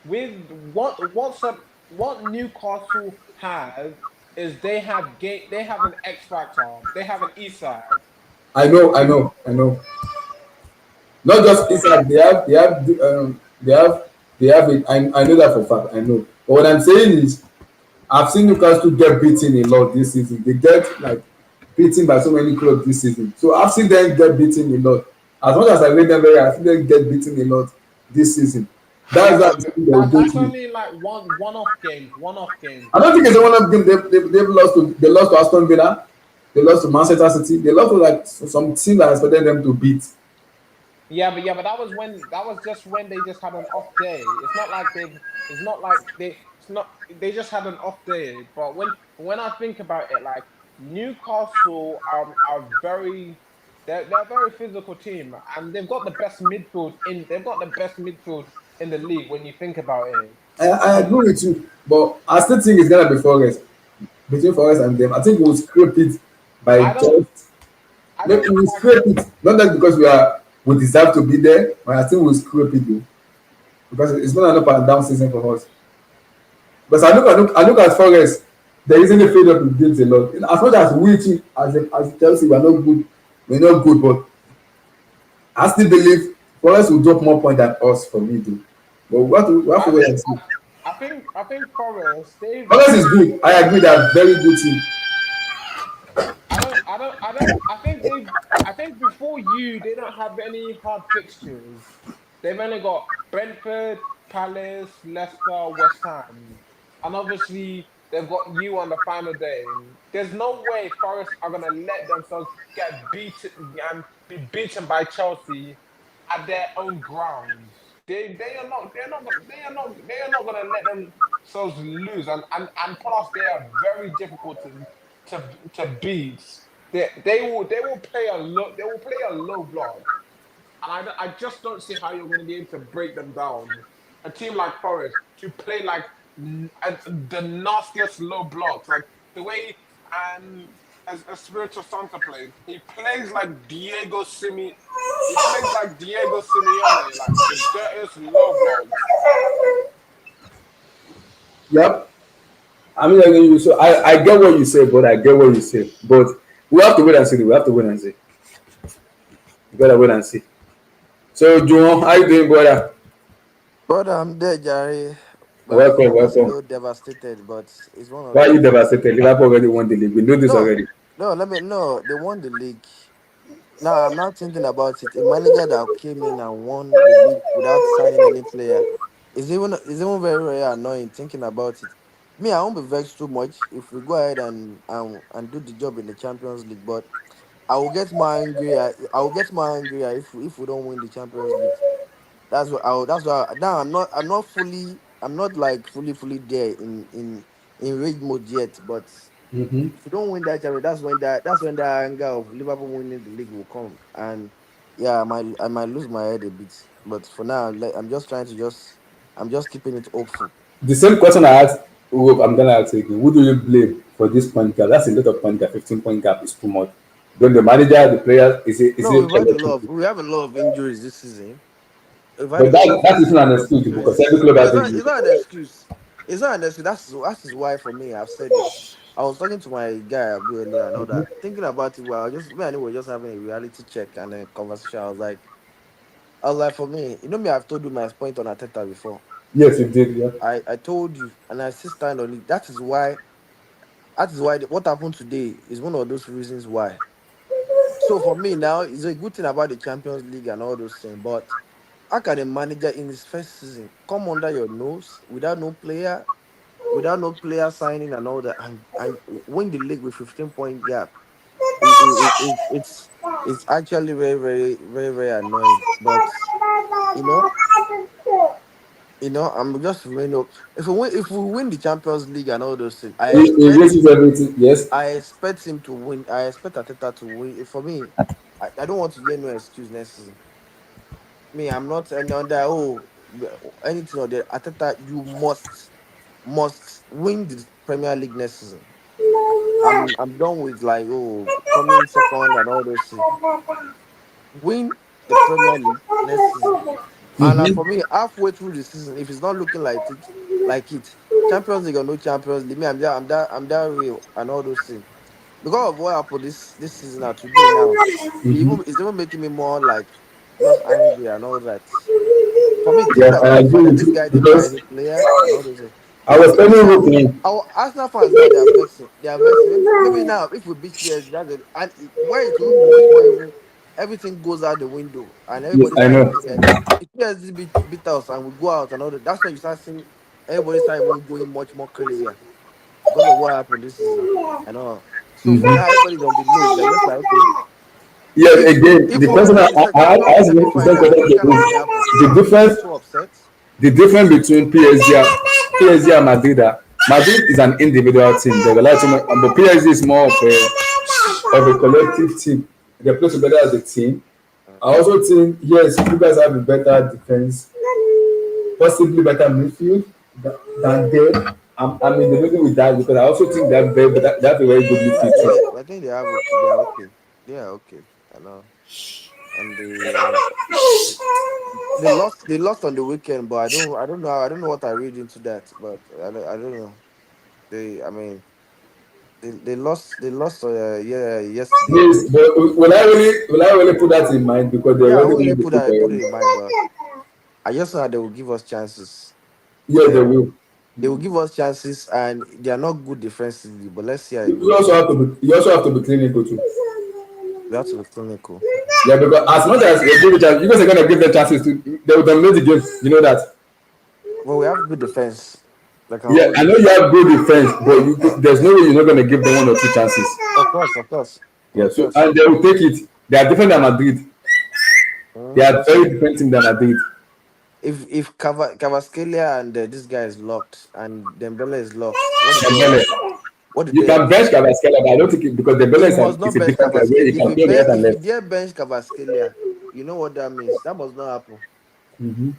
with what Newcastle have is they have an X factor. They have an Isak. I know. Not just So Isak, they have it. I know that for a fact. I know. But what I'm saying is, I've seen Newcastle get beaten a lot this season. They get like beaten by so many clubs this season. So I've seen them get beaten a lot. As much as I rate them very, I've seen them get beaten a lot this season. yeah, That's why but I'm saying they will go that's through. only like one-off games. One-off games. I don't think it's a one-off game. They lost to Aston Villa. They lost to Manchester City. They lost to like some team that I expected them to beat. Yeah, but that was just when they just had an off day. It's not like they've. It's not like they. It's not. They just had an off day. But when I think about it, like Newcastle are very. They're a very physical team, and they've got the best midfield in. They've got the best midfield in the league when you think about it. I agree with you, but I still think it's gonna be Forest. Between Forest and them, I think we'll scrape it by I don't. just I maybe don't we'll like. scrape it. Not that because we deserve to be there, but I think we'll scrape it though. Because it's not an up and down season for us. Because I look at Forest, they easily fade up in games a lot. As much as we too, as Chelsea, we're not good, but I still believe Forest will drop more points than us for me though. But we have to I wait think. and see. I think Forest. Forest is good. I agree, they're very good team. I think they. I think before you, they don't have any hard fixtures. They've only got Brentford, Palace, Leicester, West Ham, and obviously they've got you on the final day. There's no way Forest are gonna let themselves get beaten and be beaten by Chelsea at their own grounds. They are not gonna let themselves lose, and plus they are very difficult to beat. They will play a low block, and I just don't see how you're going to be able to break them down. A team like Forest to play like the nastiest low blocks, like the way as Spiritual Santa plays. He plays like Diego Simi. He plays like Diego Simeone, like the dirtiest low blocks. Yep. I mean, so I get what you say, but I get what you say. But we have to wait and see. We have to wait and see. We gotta wait and see. So, Joe, how you doing, brother? Brother, I'm there, Jerry. Welcome, I'm welcome. still devastated, but it's one of Why are you those things. devastated? Liverpool already won the league. We know this No, already. no. They won the league. Now I'm not thinking about it. A manager that came in and won the league without signing any player is even very, very annoying thinking about it. Me, I won't be vexed too much if we go ahead and do the job in the Champions League, but I will get more angry. I will get more angry if we don't win the Champions League. That's why now I'm not like fully there in rage mode yet. But Mm-hmm. if you don't win that champion, that's when the anger of Liverpool winning the league will come. And yeah, I might lose my head a bit. But for now, like, I'm just keeping it hopeful. The same question I asked, I'm gonna ask again. Who do you blame for this point gap? That's a lot of point gap. 15-point gap is too much. Then the manager, the players, is No, it everything? we have a lot of injuries this season. We've had But a lot that of that isn't an of excuse because every injuries. club No, has it's not. injuries. It's not an excuse. It's not an excuse. That is why for me I've said it. I was talking to my guy Abdul earlier and all that, thinking about it. Well, just me and him were just having a reality check and a conversation. I was like, for me, you know me, I've told you my point on Ateta before. Yes, you did. Yeah. I told you, and I still stand on it. That is why what happened today is one of those reasons why. So for me now, it's a good thing about the Champions League and all those things. But how can a manager in his first season come under your nose without no player signing and all that, and win the league with 15-point gap? It's actually very, very, very, very annoying. But you know, I'm just remaining up. If we win the Champions League and all those things, I He expect raises everything. Yes. I expect him to win. I expect Ateta to win. For me, I don't want to hear no excuse next season. Me, I'm not any under anything or the Ateta. You must win the Premier League next season. I'm done with like coming second and all those things. Win the Premier League next season. And for me, halfway through the season, if it's not looking like it, Champions League or no Champions League, me, I'm that real and all those things. Because of what happened this season now today now, it's even making me more like just angry and all that. For me, Yeah, Timber I was agree fine. with This you guy didn't buy because any players and all those things. I was Even telling now, you, our Arsenal fans now they are vexing. They are vexing. Maybe now if we beat PSG, where it will be much more even everything goes out the window and yes, everybody I start know. looking at if PSG beat us and we go out and all that. That's when you start seeing everybody start even going much more crazier because of what happened this season. I know. So for now, everybody's on the low. They're just like, okay, Yes, if again, if the we person win the I Champions League asked you to send semi-final, question what to kind of you. thing happen? The Will you be difference, so upset? the difference between PSG and Madrid. Madrid is an individual team. They rely too much, but PSG is more of a collective team. They play together as a team. I Okay. also think yes, you guys have a better defense, possibly better midfield than them. I'm in the middle with that because I also think they have a very good Yeah, midfield too. I think they have okay. They are okay. They are okay. I know. And they lost on the weekend, but I don't know what I read into that, but I don't know. I mean they lost yeah yesterday, Yes, right? but will I really put that in mind because they Yeah, I already won't really won the put league that put already. it in mind, but I just know that they will give us chances. Yes, they Uh, will. they will give us chances, and they are not good defensively. But let's see how it You goes. also have to be clinical too. We have to be clinical. Yeah, because as much as they give a chance, you guys are gonna give them chances to they will dominate the game. You know that. Well, we have good defense. Like can Yeah, hold I it. know you have good defense, but there's no way you're not gonna give them one or two chances. Of course, of course, Yeah, of so course. and they will take it. They are different than Madrid. They are We'll very see. different team than Madrid. If Cavaskelia and this guy is locked and Dembele is locked, what do they Dembele. have? What do You they can have? bench Kvaratskhelia, but I don't think because Dembele He must is not a bench different guy where Cavaskelia. he can play on the right and If you left. dare bench Cavaskelia, you know what that means. That must not happen. Mm-hmm.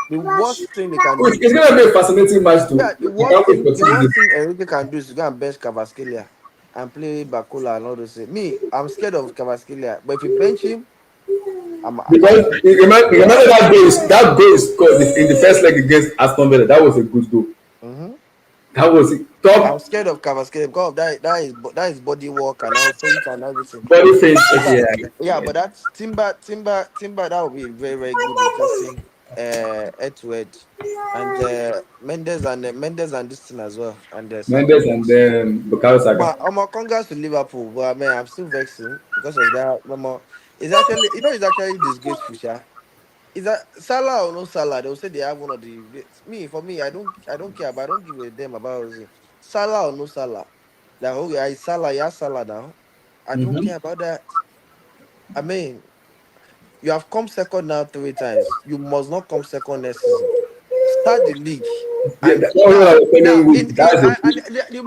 The worst thing they can do, It's gonna be a fascinating match yeah, to I can't wait for the Tuesday. worst thing Enrique can do is to go and bench Cavaskelia and play Bakula and all those things. Me, I'm scared of Cavaskelia, but if you bench him, Because remember that goal is scored in the first leg against Aston Villa. That was a good goal. Mhm. That was it. I'm Top scared of Cavasquelia because of that is body work and all things and everything. body face. Yeah, Yeah, yeah, but that's Timber. That would be very, very good with Justin, head to head, and Mendes and this thing as well, and Saka. Mendes and then Bukayo Saka. Congrats to Liverpool, but I mean, I'm still vexing because of that. It's actually, it's actually disgraceful, Sha. Is that Salah or no Salah? They'll say they have one of the for me, I don't care, but I don't give a damn about it. Salah or no Salah. Like okay, I Salah, yeah, Salah now. I don't Mm-hmm. care about that. I mean, you have come second now 3 times. You must not come second next season. Start the league. Yeah, And that's what I was telling in, you. That's a and the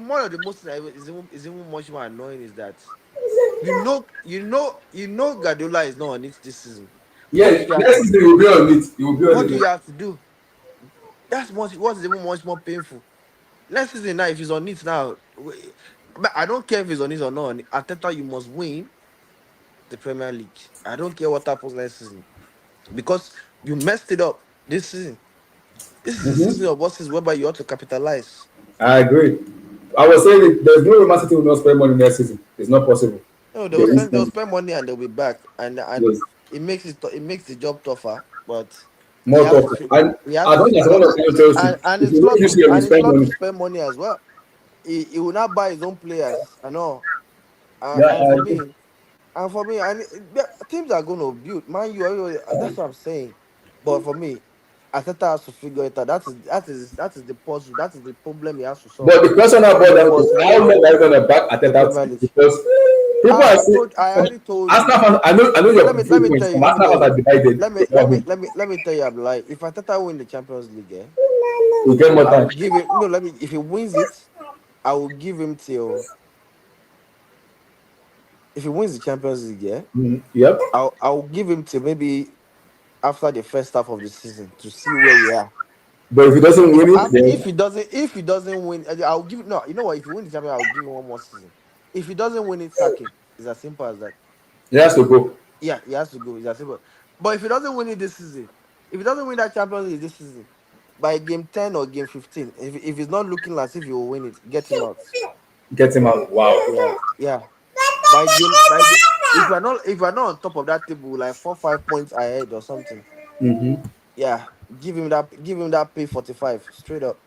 more of the most is even much more annoying is that Guardiola is not on it this season. What do yeah. you have Next to season do? you will be on it. You will be What on do it. you have to do? What's even much more painful. Next season now, if he's on it now, but I don't care if he's on it or not. Ateta, you must win the Premier League. I don't care what happens next season because you messed it up this season. This is the Mm-hmm. season of bosses whereby you ought to capitalize. I agree. I was saying there's no way Man City will not spend money next season. It's not possible. No, They will they'll spend. spend money and they'll be back, and Yes, it makes the job tougher, but he more has to tough. And he has as to long as figure one out, of them tells you, and if it's you know not this year we and it's spend not to money, spend money as well. He will not buy his own players. I know, yeah, and for me, teams are going to build. Man, that's what I'm saying. But for me, Ateta has to figure it out. That is the puzzle. That is the problem he has to solve. but the question about He that is must how win long are you gonna back the Ateta Premier to? League. Because people are saying I from already told Arsenal you. fans, I know your Let me viewpoints. tell you. From Let me Arsenal tell fans you. are divided about him. Let me tell you. I'm like, if Ateta win the Champions League, We get more I will time. give him. No, let me. If he wins it, I will give him till. If he wins the Champions League, Yep. I'll give him till maybe after the first half of the season to see where we are. But if he doesn't win it, If then he doesn't win, I'll give no. You know what? If he wins the champion, I'll give him one more season. If he doesn't win it, sack him. It's as simple as that. he has to go. Yeah, he has to go. It's as simple. But if he doesn't win it this season, if he doesn't win that Champions League this season, by game 10 or game 15, if he's not looking as if he will win it, get him out. Get him out. Yeah, Wow. yeah. If we're not on top of that table, like 4 5 points ahead or something, Mm-hmm. yeah, give him that pay 45 straight up.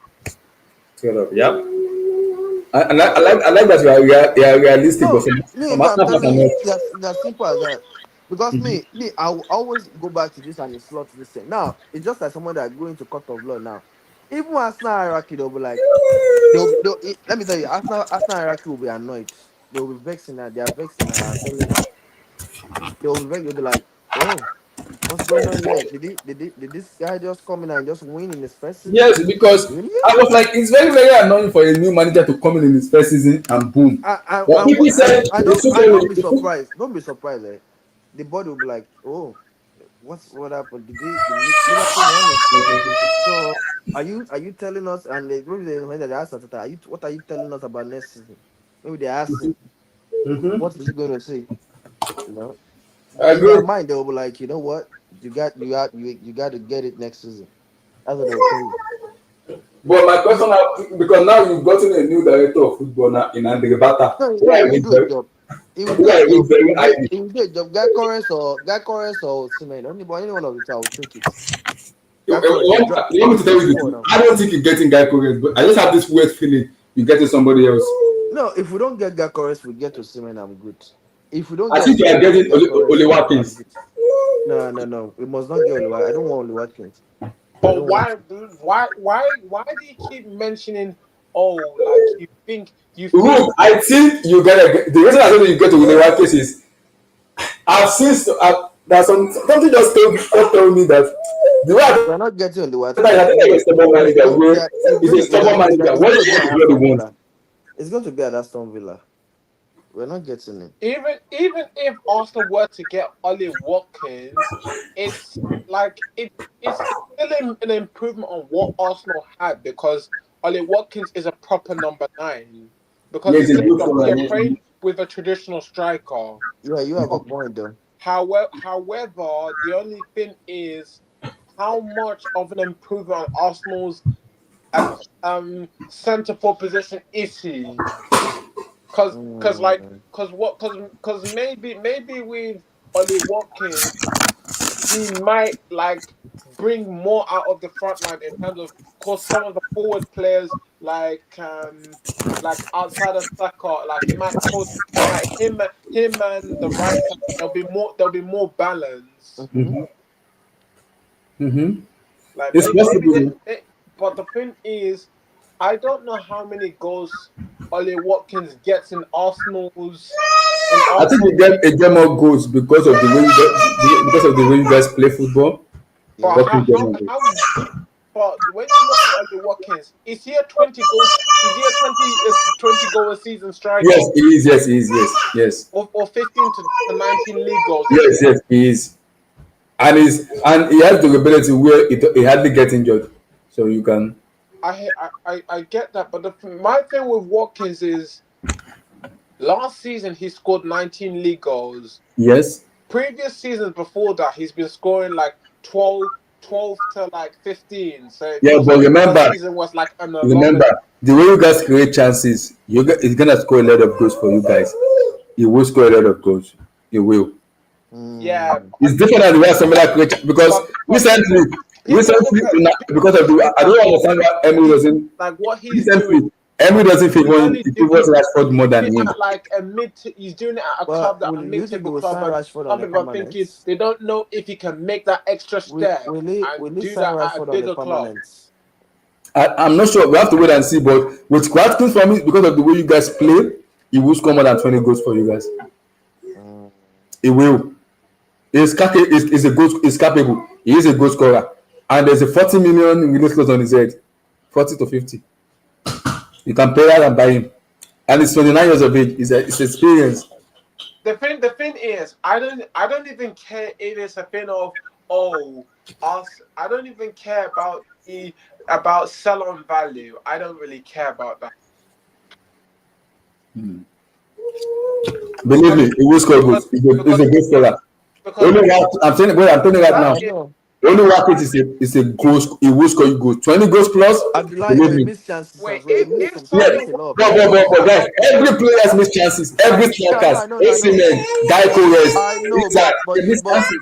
Straight up. Yep. I like that you are realistic, but No, some me, I'm Arsenal fans telling are you, not. that's simple as that. Because Mm-hmm. I will always go back to this and it's slot this thing. Now, it's just like someone that going to court of law now. Even Arsenal hierarchy, they'll be like, let me tell you, Arsenal hierarchy will be annoyed. They'll be vexing that. They are vexing that. I'm telling you. They'll be vexed. They'll be like, oh, what's going on here? Did this guy just come in and just win in his first season? Yes, because Really? I was like, it's very, very annoying for a new manager to come in his first season and boom. But people said they took And don't him. be surprised. Don't be surprised. The body will be like, oh, what happened? Did Liverpool won it? So are you telling us? And when they ask Arteta, what are you telling us about next season? Maybe they ask him, Mm-hmm. what is he going to say? You know, I in their agree. mind they'll be like, you know what, you got to get it next season. That's what they'll tell you. But my question now, because now you've gotten a new director of football now in Andre Bata, No, who no, I he will rate do a very, job. He will who do a I rate job. very highly. He will do a job. Guy Corres or Cement. Any one of the two, I will take it. Guy Corres, You want me to he's tell just you the four truth? now. I don't think you're getting Guy Correct, but I just have this weird feeling you're getting somebody else. No, if we don't get Gakores, we get to Osimhen, I'm good. If we don't I get think you are Osimhen, we get getting Gakores, Ole I'm Watkins. good. No, no, no. We must not get Oliwa. I don't want Oli Watkins. I But don't want. why do you keep mentioning? Oh, like you think Look, I think you gotta get the reason I say you get to Ole Watkins is I've seen there's something just told me that the way I We're not getting Oli think I Watkins. think I'm a stubborn manager where It's is going a to be stubborn manager. What it's is going to be what at the bloody Aston want? Villa. It's going to be at Aston Villa. We're not getting him. even if Arsenal were to get Ollie Watkins, it's like it's still an improvement on what Arsenal had because Ollie Watkins is a proper number 9. Because Yes, it's a just good that we are one. playing with a traditional striker. Yeah, you have a point though. However, the only thing is how much of an improvement on Arsenal's centre forward position is he? Mm. Because maybe with Ollie Watkins he might like bring more out of the front line in terms of course some of the forward players like outside of Saka like he might cause like him and the right side there'll be more balance Mm-hmm. Mm-hmm. like It's possible. but the thing is I don't know how many goals Ollie Watkins gets in I think Arsenal's you get more goals because of the way you guys play football. But Yeah. What how you get how more goals. how deep? But when you look at Ollie Watkins, is he a 20 goals? Is he a 20 goal a season striker, Yes, he is. Yes, he is. Yes, yes, or 15 to 19 league goals a yes, season? yes, he is. And he has the ability where he hardly gets injured, so you can. I get that, but my thing with Watkins is last season he scored 19 league goals. Yes. Previous seasons before that, he's been scoring like 12 to like 15. So it Yeah, feels but like the first remember, season was like an anomaly. remember the way you guys create chances He's gonna score a lot of goals for you guys. He will score a lot of goals. He will. Yeah, It's different than the way somebody create because but people look at because of the I don't understand why Emery doesn't like what he's doing. recently Emery doesn't He's favor only he doing favors Rashford more than it him. at like a mid. He's doing it at a But club that a will you think they mid-table will club, sign and Rashford on some the people are thinking permanent? they don't know if he can make that extra step Will and he do sign that at a Rashford on the bigger club. permanent? I'm not sure. We have to wait and see. But with Watkins for me, because of the way you guys play, he will score more than 20 goals for you guys. He will. He's capable. He is a goal scorer. And there's a 40 million release clause on his head. 40 to 50. You can pay that and buy him. And he's 29 years of age. It's experience. The thing is, I don't even care if it's a thing of us. I don't even care about sell on value. I don't really care about that. Believe me, he will score goals. He's a good scorer. Because I'm telling you right now. I know. Only Watkins is a goal. He will score you goals. 20 goals plus. Abdullah, Believe but he me. missed chances wait, as well. if Yeah, He missed someone a lot of but chances. guys, every player has missed chances. Every strikers, I know. Osimhen, Gyökeres, I know, Isaac, but they miss chances.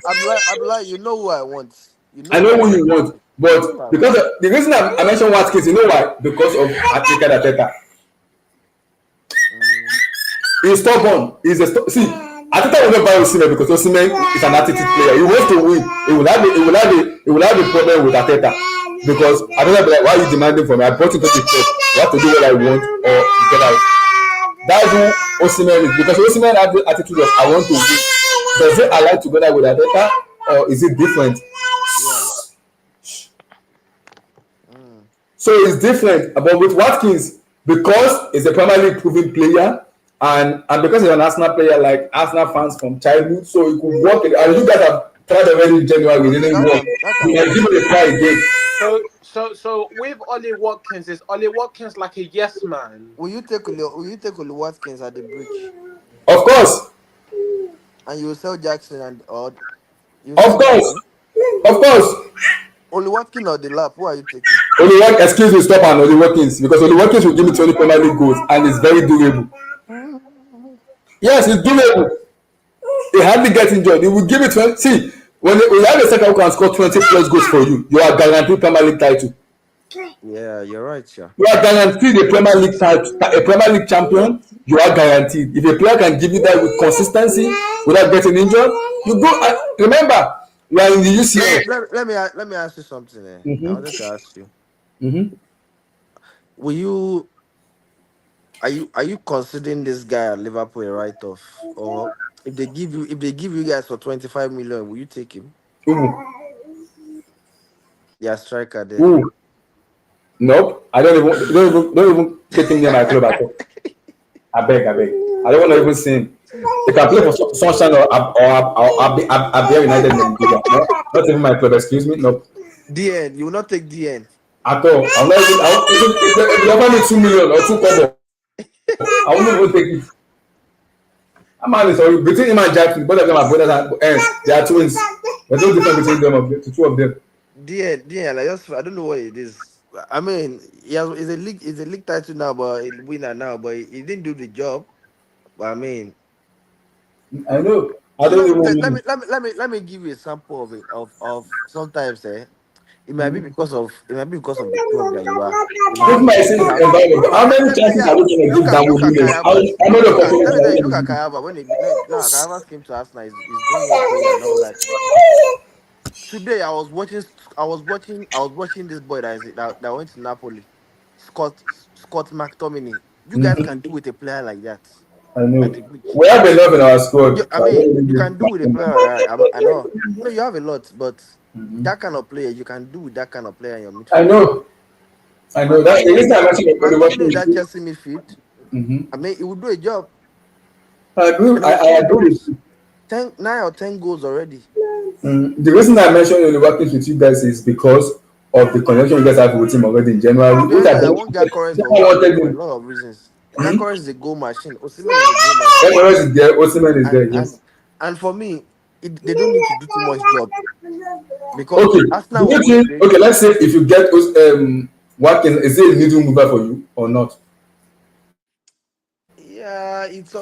Abdullah, you know who I want. You know I who know I who want. you want, You know who I but want. because the reason I mentioned Watkins, you know why? Because of Arteta. He's stubborn. See. Arteta will not buy Osimhen because Osimhen is an attitude player. He wants to win. He will have a problem with Arteta because Arteta will be like, why are you demanding from me? I brought you to the club. You have to do what I want or you get out. That's who Osimhen is because Osimhen has the attitude of I want to win. Does it align together with Arteta or is it different? Yeah. So it's different. But with Watkins, because he's a Premier League proven player, and because he's an Arsenal player, like Arsenal fans from childhood, so he could work. And you guys have tried already in January, it didn't work. That You can might work. give it a try again. So with Ollie Watkins, is Ollie Watkins like a yes man? Will you take Oli Watkins at the bridge Of course, and you will sell Jackson or you of sell course, Jackson? of course. Oli Watkins or the lap? Who are you taking? Excuse me, stop and Oli Watkins because Oli Watkins will give me 20 Premier League goals and it's very durable. Yes, it's durable. He hardly gets injured. He will give it 20. See, when you have a second who can score 20 plus goals for you, you are guaranteed Premier League title. Yeah, you're right, yeah. You are guaranteed a Premier League title, a Premier League champion. You are guaranteed. If a player can give you that with consistency without getting injured, you go. Remember, we are in the UCL. Let me ask you something. I wanted to ask you. Will are you considering this guy at Liverpool a write-off, or if they give you guys for 25 million, will you take him? Yeah, striker there. Ooh. Nope. I don't even take him near my club at all. I beg. I don't want to even see him. They can play for Sunshine or Abia United in Nigeria. No, not even my club. Excuse me. Nope. DN, you will not take DN At all. I'm not even. If you offer me 2 million or 2 kobo, I won't even take it. A man is sorry. Between him and Jackson, both of them are brothers and they are twins. There's no difference between them, the two of them. DN, I don't know what it is. I mean, it's a league title now, but a winner now, but he didn't do the job. But I mean, I know. I so don't even know. let me give you a sample of it of sometimes it might be because of the club that you are. You might This have might seem environment. How many chances are we going to give Dan look at Woodley? Kayaba. How many Let opportunities me are tell we you, going look to at give? Kayaba when Kayaba came to Arsenal, he's doing okay and all that. Today I was watching this boy that went to Napoli, Scott McTominay. You guys can do with a player like that I at know. the bridge. We have enough in our squad. I So I don't mean, you really can do with a player like that. I know. No, you have a lot, but need. that kind of player you can do with that kind of player in your I midfield. know. I know. That's the reason I mentioned the McTominay watching in is that good. Chelsea midfield. I mean, it would do a job, I agree. and he I, was I scoring agree with goals. you. 9 or 10 goals already. The reason I mentioned the working with you guys is because of the connection you guys have with him already in January, which I Yeah, I don't. want Gyökeres for Wanted for a him. lot of reasons. Gyökeres is a goal machine. Osimhen is a goal machine, Everyone is there. Osimhen is and there. and Yes. and for me, they don't need to do too much job because Okay. Do Arsenal will you win the think? league. Okay. Let's say if you get Watkins, is it a needle mover for you or not? Yeah, it's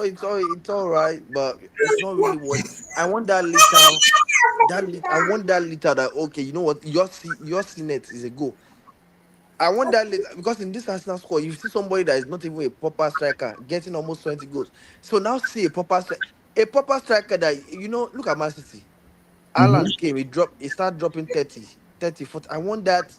all right, but it's not really what I want. That little, I want that little. That okay, you know what? Your CNET is a go. I want that little because in this Arsenal squad, you see somebody that is not even a proper striker getting almost 20 goals. So now see a proper striker that Look at Man City. Mm-hmm. Alan came, he started dropping 30, 30, 40. I want that.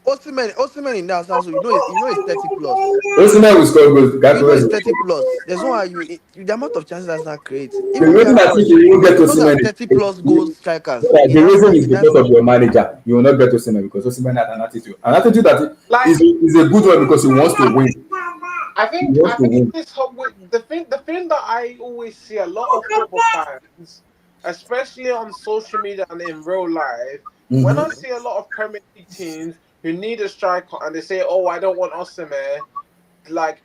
Osimhen in that sense, it's 30 plus. Osimhen will score goals. You know Gakpo it's will. 30 plus. There's no how the amount of chances that's not create. The Even reason I think Gakpo, you won't get those are Osimhen 30 plus goals strikers. yeah, He the has reason that. is because of your manager. You will not get Osimhen because Osimhen has an attitude. An attitude that Like is a good one because he wants to win. He wants I to think win. this whole the thing that I always see a lot of football fans, especially on social media and in real life, when I Mm-hmm. see a lot of Premier League teams who need a striker and they say, "Oh, I don't want Osimhen," like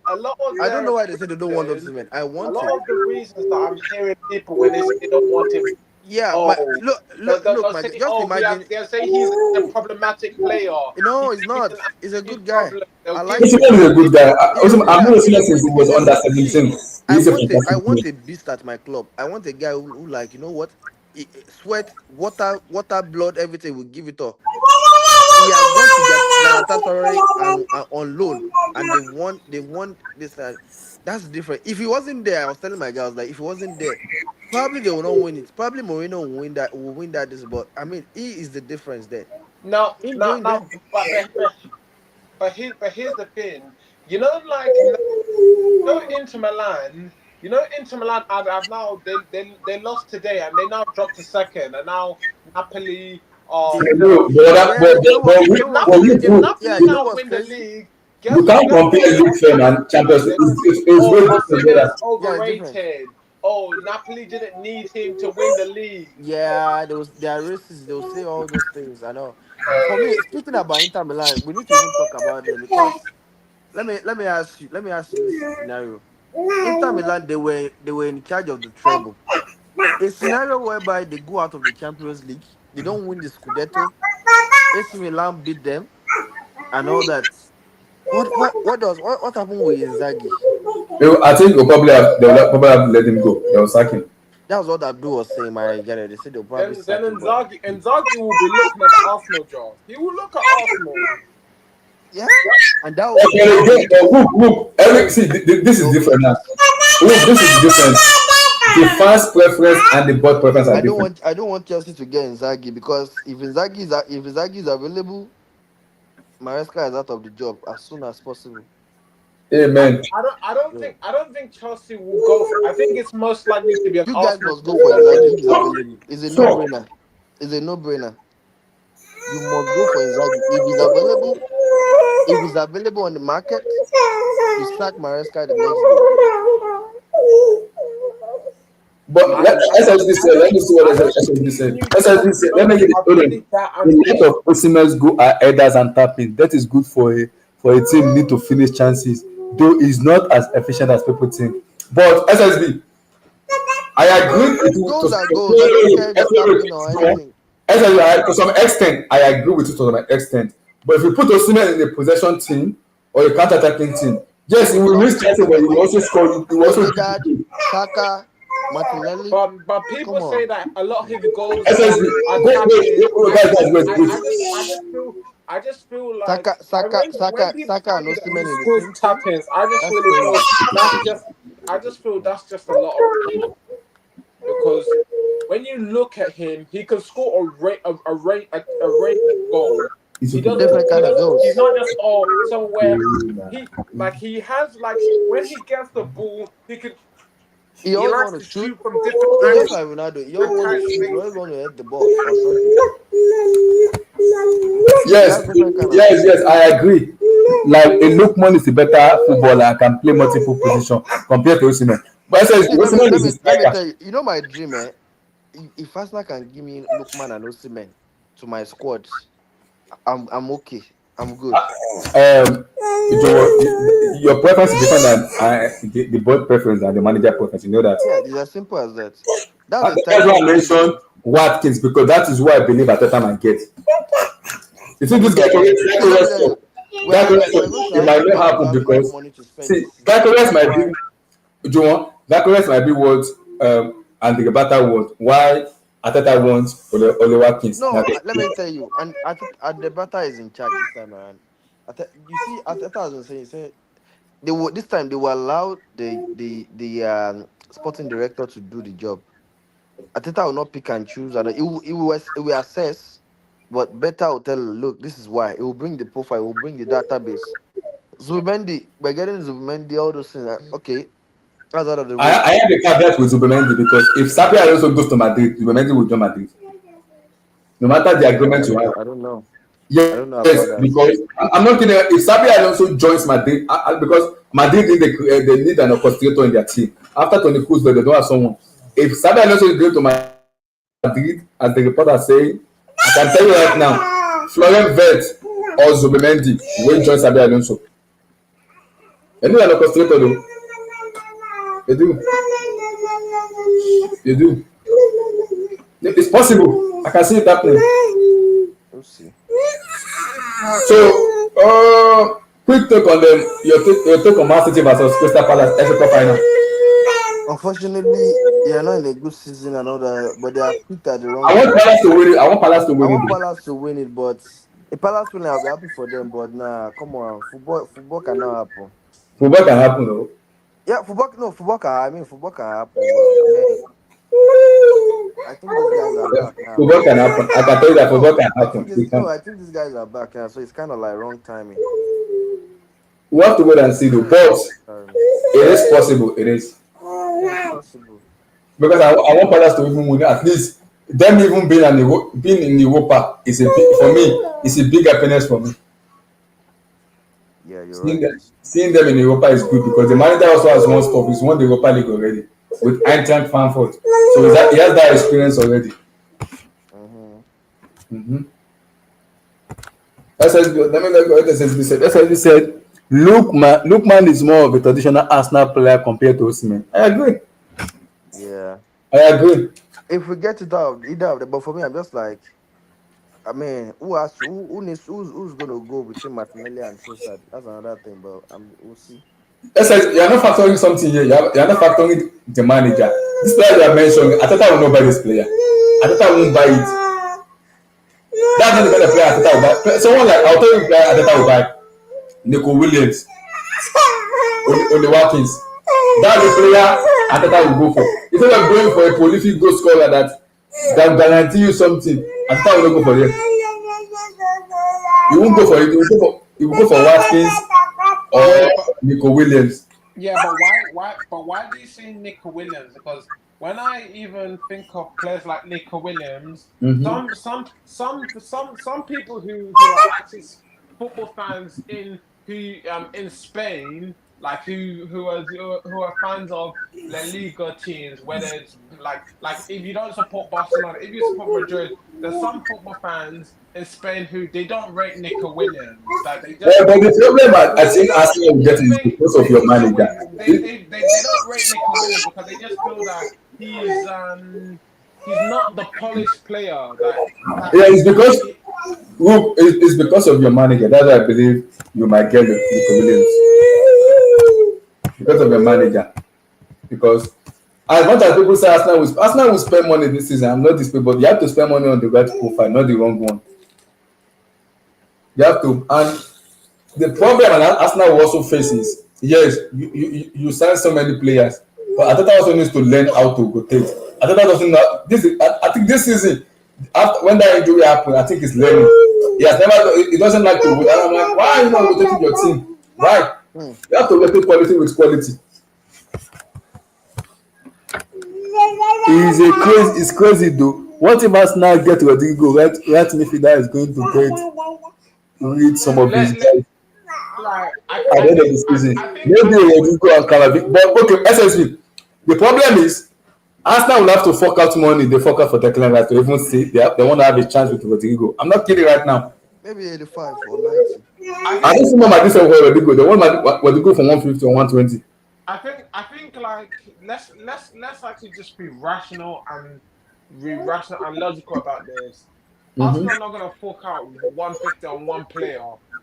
a lot of I don't their know why they say they don't want reasons, Osimhen. I a want lot him. of the reasons that I'm hearing people when they say they don't want him, Yeah, oh, look, they'll my say, guy. Just "Oh, imagine. they'll say he's a problematic player. No, he's He's not. an He's a attitude good guy. problem." They'll I give like you him. Osimhen is a good guy. He's a good I've guy. known Osimhen since he was under 17. I He's a want a I fantastic player. want a beast at my club. I want a guy who like, you know what? Sweat, water, blood, everything will give it up. He has gone to Galatasaray and on loan, and they won this. That's different. If he wasn't there, I was telling my guys like, if he wasn't there, probably they will not win it. Probably Mourinho will win that. Will win that. This, but I mean, he is the difference there. no, Him no, going there. no. But here's the thing. Inter Milan. Inter Milan have now they lost today and they now dropped to second and now Napoli are They, third. yeah, you know what? But If Yeah, Napoli you know now what's win the crazy? league, you can't compare League Fame and Champions League. they're gonna say, It's "Oh, very different. Osimhen's Yeah, it's different. overrated. Oh, Napoli didn't need him to win the league." Yeah, they are racist. They'll say all those things. I know. For me, speaking about Inter Milan, we need to even talk about them because let me ask you this scenario. Inter Milan, they were in charge of the treble. A scenario whereby they go out of the Champions League, they don't win the Scudetto. AC Milan beat them and all that. What happened with Inzaghi? I think they'll probably have let him go. They'll sack him. That was what Abdul was saying. My Gary, they said they'll probably Then sack him, but Inzaghi will be looking at the Arsenal job. He will look at Arsenal. yeah, and that will Okay, that will again, make it. look, Eric, see, this is They'll make different now. it. Look, this is different. The fans' preference and the board preference are different. I don't want Chelsea to get Inzaghi because if Inzaghi is available, Maresca is out of the job as soon as possible. Amen. Yeah. I don't think Chelsea will go for. I think it's most likely to be an You guys Arsenal must go for move. Inzaghi if he's available. It's a no-brainer. It's a no-brainer. You must go for Inzaghi if he's available. If he's available on the market, you sack Maresca the next day. But You let get it? SSD say, let me see what I don't SSD think said. new SSD say, let me get it. are Hold on. really that A lot ambitious. of Osimhen's go are headers and tapping. That is good for a team need to finish chances, though it's not as efficient as people think. But SSB, I agree with you Goals are goals. I don't care if it's tapping or anything. to some extent, I agree with you to some extent. But if you put Osimhen in a possession team or a counter-attacking team, yes, he will risk chances, but he will also score. He will also Odegaard, Saka, Martinelli. But people Come say on. that a lot of his goals SSB. are Wait, tapping. guys, wait, wait. I just feel like Saka, Saka, when Saka, people Saka, say and that he Osimhen in the scores same team. tap-ins, I just That's really feel crazy. that's just a lot of because when you look at him, he can score a rate of goals. It's He okay. doesn't. Different He kind of doesn't. He's goals. not just somewhere. He has like when he gets the ball, He he always likes want to to shoot. shoot from different He just angles like Ronaldo. He and always want to kind of shoot. He makes. always want to hit the ball or something. Yes, That's different kind of. yes, I agree. Like a Lookman is a better footballer and can play multiple positions compared to Osimhen. But I said See, let me Osimhen let is a me let me striker. tell you. You know my dream, eh? If Arsenal can give me Lookman and Osimhen to my squad, I'm okay. I'm good. Your preference is different than the board preference and the manager preference. You know that. Yeah, it's as simple as that. That's the That's why I tactics we need. mentioned Watkins because that is what I believe at the time I get. You think Let me this guy tell can you. get See, let me tell you. We're going to It have might not we're going to happen have enough because money to spend see, this season. Gyökeres That's might why. be Joan. Gyökeres might be what and the Bata want. Why Ateta wants Ole Watkins. No, let me tell you, and the Bata is in charge this time around. You see, Ateta was saying, say they will this time they will allow the sporting director to do the job. Ateta will not pick and choose, and it will assess. But better will tell, look, this is why. It will bring the profile, it will bring the database. Zubimendi, by getting Zubimendi, all those things. Okay, that's out of the way. I have a caveat with Zubimendi because if Sabi Alonso goes to Madrid, Zubimendi will join Madrid. No matter the agreement you have. I don't know. I Yes, don't know about that. because I'm not kidding. If Sabi Alonso joins Madrid, because Madrid they need an orchestrator in their team. After Toni Kroos, they don't have someone. If Sabi Alonso is going to Madrid, as the reporter say, I can tell you right now, Florian Wirtz or Zubimendi will join Sabi Alonso. They need an orchestrator though. They do. They do. It's possible. I can see it happening. We'll see. So, quick take on them. Your take on Man City versus Crystal Palace FA Cup final. Unfortunately, they are not in a good season and all that, but they are picked at the wrong I want time. Palace to win it. I want Palace to I win want it. Palace to win it, but if Palace win, I'll be happy for them. But nah, come on, football cannot happen. Football can happen though. Yeah, football can. I mean, football can happen, but man, I think these guys are back now. Football can happen. I can tell you that No, football can I think happen. It can. I think these guys are back now, so it's kind of like wrong timing. We have to wait and see though. But it is possible. It is. It's possible. Because I want Palace to even win. At least them even being in Europa is for me. It's a big happiness for me. Yeah, you're right. Seeing them in Europa is good because the manager also has one stop. He's won the Europa League already with Eintracht Frankfurt. So he has that experience already. SSB, let me look at what SSB said. SSB said, Lookman is more of a traditional Arsenal player compared to Osimhen. I agree. Yeah. I agree. If we get it out, either of them, but for me, I'm just like, I mean, who's gonna go between Martinelli and Trossard? That's another thing, but we'll see. You're not factoring something here. You're not factoring the manager. This player you are mentioning, Ateta will not buy this player. Ateta won't buy it. That's not the kind of player Ateta will buy. Someone like, I'll tell you, player Ateta will buy Nico Williams, Ole Watkins. That's the player Ateta will go for. Instead of going for a prolific goal scorer that can guarantee you something, Ateta will not go for it. He won't go for it. He will go for Watkins or Nico Williams. Yeah, but why do you say Nico Williams? Because when I even think of players like Nico Williams, some people who are actually football fans in Spain, like who are fans of La Liga teams, whether it's like if you don't support Barcelona, if you support Madrid, there's some football fans in Spain who they don't rate Nico Williams. Like they just But the problem I think Arsenal will get is because of your manager. They don't rate Nico Williams because they just feel that he's not the polished player Yeah, it's because of your manager. That's why I believe you might get Nico Williams because of your manager. Because as much as people say Arsenal will spend money this season, I'm not this people, but you have to spend money on the right profile, not the wrong one. You have to, and the problem Arsenal will also face is yes, you sign so many players, but Ateta also needs to learn how to rotate. Ateta doesn't know this. I think this season, after when that injury happened, I think he's learning. He doesn't like to rotate. And I'm like, why are you not rotating your team? Why? You have to rotate quality with quality. It's crazy though. What if Arsenal get Rodrigo right midfielder is going to read some of these guys at the end of the season? Maybe Rodrigo and Calavic. But okay, SSV. The problem is Arsenal will have to fork out money. They fork out for Declan Rice to even see they want to have a chance with Rodrigo. I'm not kidding right now. Maybe 85 or 90. I don't see my this one for Rodrigo. They want Rodrigo for 150 or 120. I think like let's actually just be rational and logical about this. Arsenal are not gonna fork out 150 on one player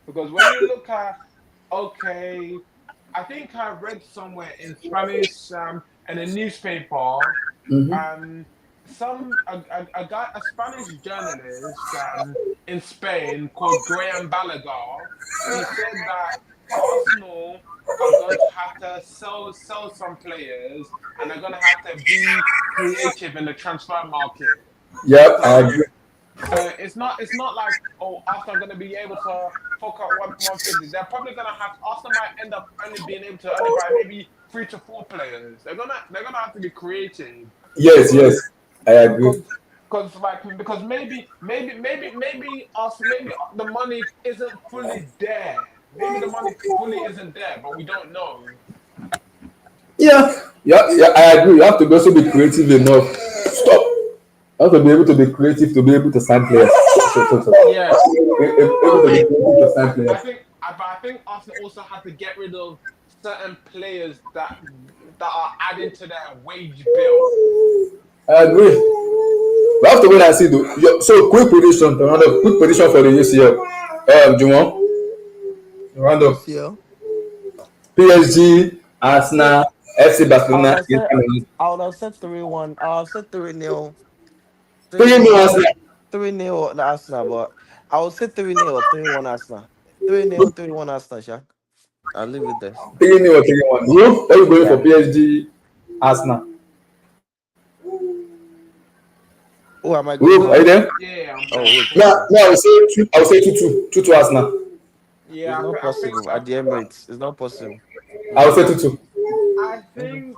Because when you look at, okay, I think I read somewhere in Spanish in a newspaper, Mm-hmm. a Spanish journalist in Spain called Graham Balagar. He said that Arsenal are going to have to sell some players, and they're going to have to be creative in the transfer market. Yep, I So agree. it's not like, oh, Arsenal are going to be able to fork out 150. They're probably going to have Arsenal might end up only being able to only buy maybe 3 to 4 players. They're gonna have to be creative Yes, because yes, I agree. because maybe us maybe the money isn't fully there. Maybe the money fully isn't there, but we don't know. Yeah, yeah, yeah, I agree. You have to also be creative enough. Stop. You have to be able to be creative to be able to sign players. Yeah, Able but to be creative to sign players. I think Arsenal also have to get rid of certain players that are adding to their wage bill. I agree. We have to wait and see. So quick prediction to round up. Quick prediction for the UCL. Juwon, round up. UCL. PSG, Arsenal, FC I would Barcelona, have Inter said Milan. I would have said 3-1. I would have said 3-0. 3-0 3-0. Arsenal. 3-0 the Arsenal, but I would say 3-0 or 3-1 Arsenal. 3-0, 3-1 Arsenal, Sha. I'll leave it there. 3-0 or 3-1. You? Are you going for Yeah. PSG, Arsenal? Who am I going Who? Are for? you there? Yeah, I'm Oh, going wait, No, okay. for. no. I will say two. I will say 2-2. 2-2 Arsenal. It's Yeah, not I think possible. At the Emirates, it's not possible. I will say 2-2. I think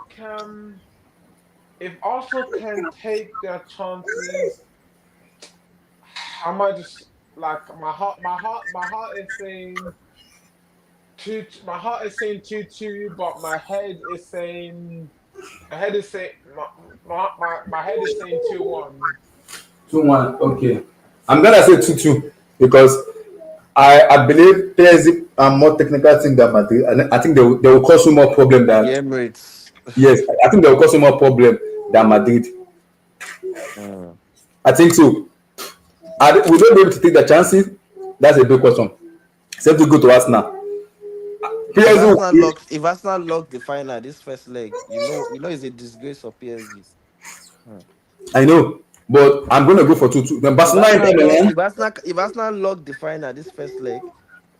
if Arsenal can take their chances, I might just like my heart is saying two. My heart is saying 2-2, but my head is saying my head is saying 2-1. 2-1. Okay. I'm gonna say 2-2 because I believe PSG are more technical team than Madrid, and I think they will cause you more problem At the than Emirates. yes. I think they will cause you more problem than Madrid. Mm. I think so. We don't be able to take the chances. That's a big question. Same to go to Arsenal. PSG will win. If Arsenal lock the final this first leg, it's a disgrace for PSG. Hmm. I know, but I'm gonna go for 2-2. Then If Barcelona Arsenal Inter lock, Milan. if Arsenal lock the final this first leg,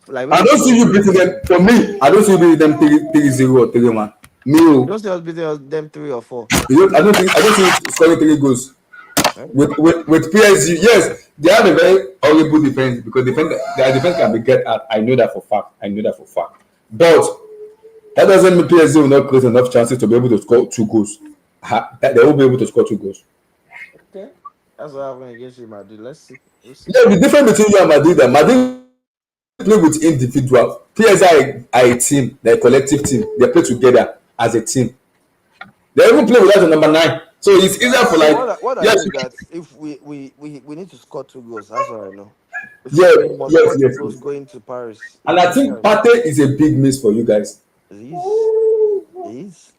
like I maybe don't see four you zero beating or them. something. For me, I don't see you beating them 3-0 or 3-1. Me, You oh. don't see us beating them 3 or 4. I don't think scoring 3 goals. Okay. With PSG, yes, they have a very horrible defense because their defense can be get at. I know that for fact. I know that for fact. But that doesn't mean PSG will not create enough chances to be able to score 2 goals. They will be able to score 2 goals. Okay. That's what happened against Real Madrid. Let's see. We'll see. Yeah, the difference between you and Madrid play with individual. PSG are a team, they're a collective team. They play together as a team. They even play without the number 9. So it's easier for So like what I yes, know is that if we need to score 2 goals, that's what I know. yes, We must yes, score two yes, goals yes. going to Paris. And I That's what think I know. Partey is a big miss for you guys. He is. He is.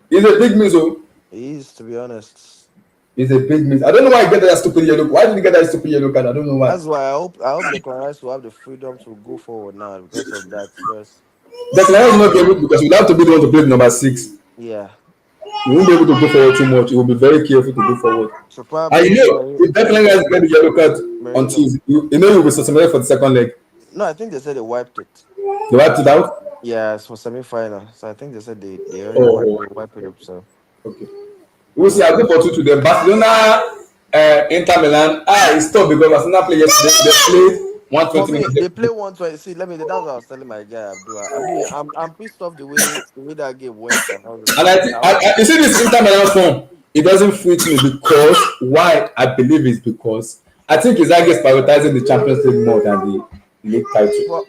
It's a big miss, oh. He is, to be honest. It's a big miss. I don't know why he get that stupid yellow. Why did he get that stupid yellow card? I don't know why. That's why I hope the Rice will have the freedom to go forward now because of that. Because But now is not able because you have to be the one to play number 6. yeah. You won't be able to go forward too much. You will be very careful to go forward. So And probably you know, if Declan guys get the yellow card on Merino. Tuesday, you know you'll be suspended for the second leg. No, I think they said they wiped it. They wiped it out. Yeah, it's for semi-final. So I think they said they already Oh, wiped it up. So okay. We'll see. I'll go for 2 to them. Barcelona, Inter Milan. It's tough because Barcelona played yesterday. They played for 120 me, minutes. they play 120. See, that's what I was telling my guy Abdul. I mean, I'm pissed off the way that game went and all this And stuff. I think you see this Inter Milan form. It doesn't fit me because why I believe is because I think Inzaghi is prioritizing the Champions League more than the league title. Well,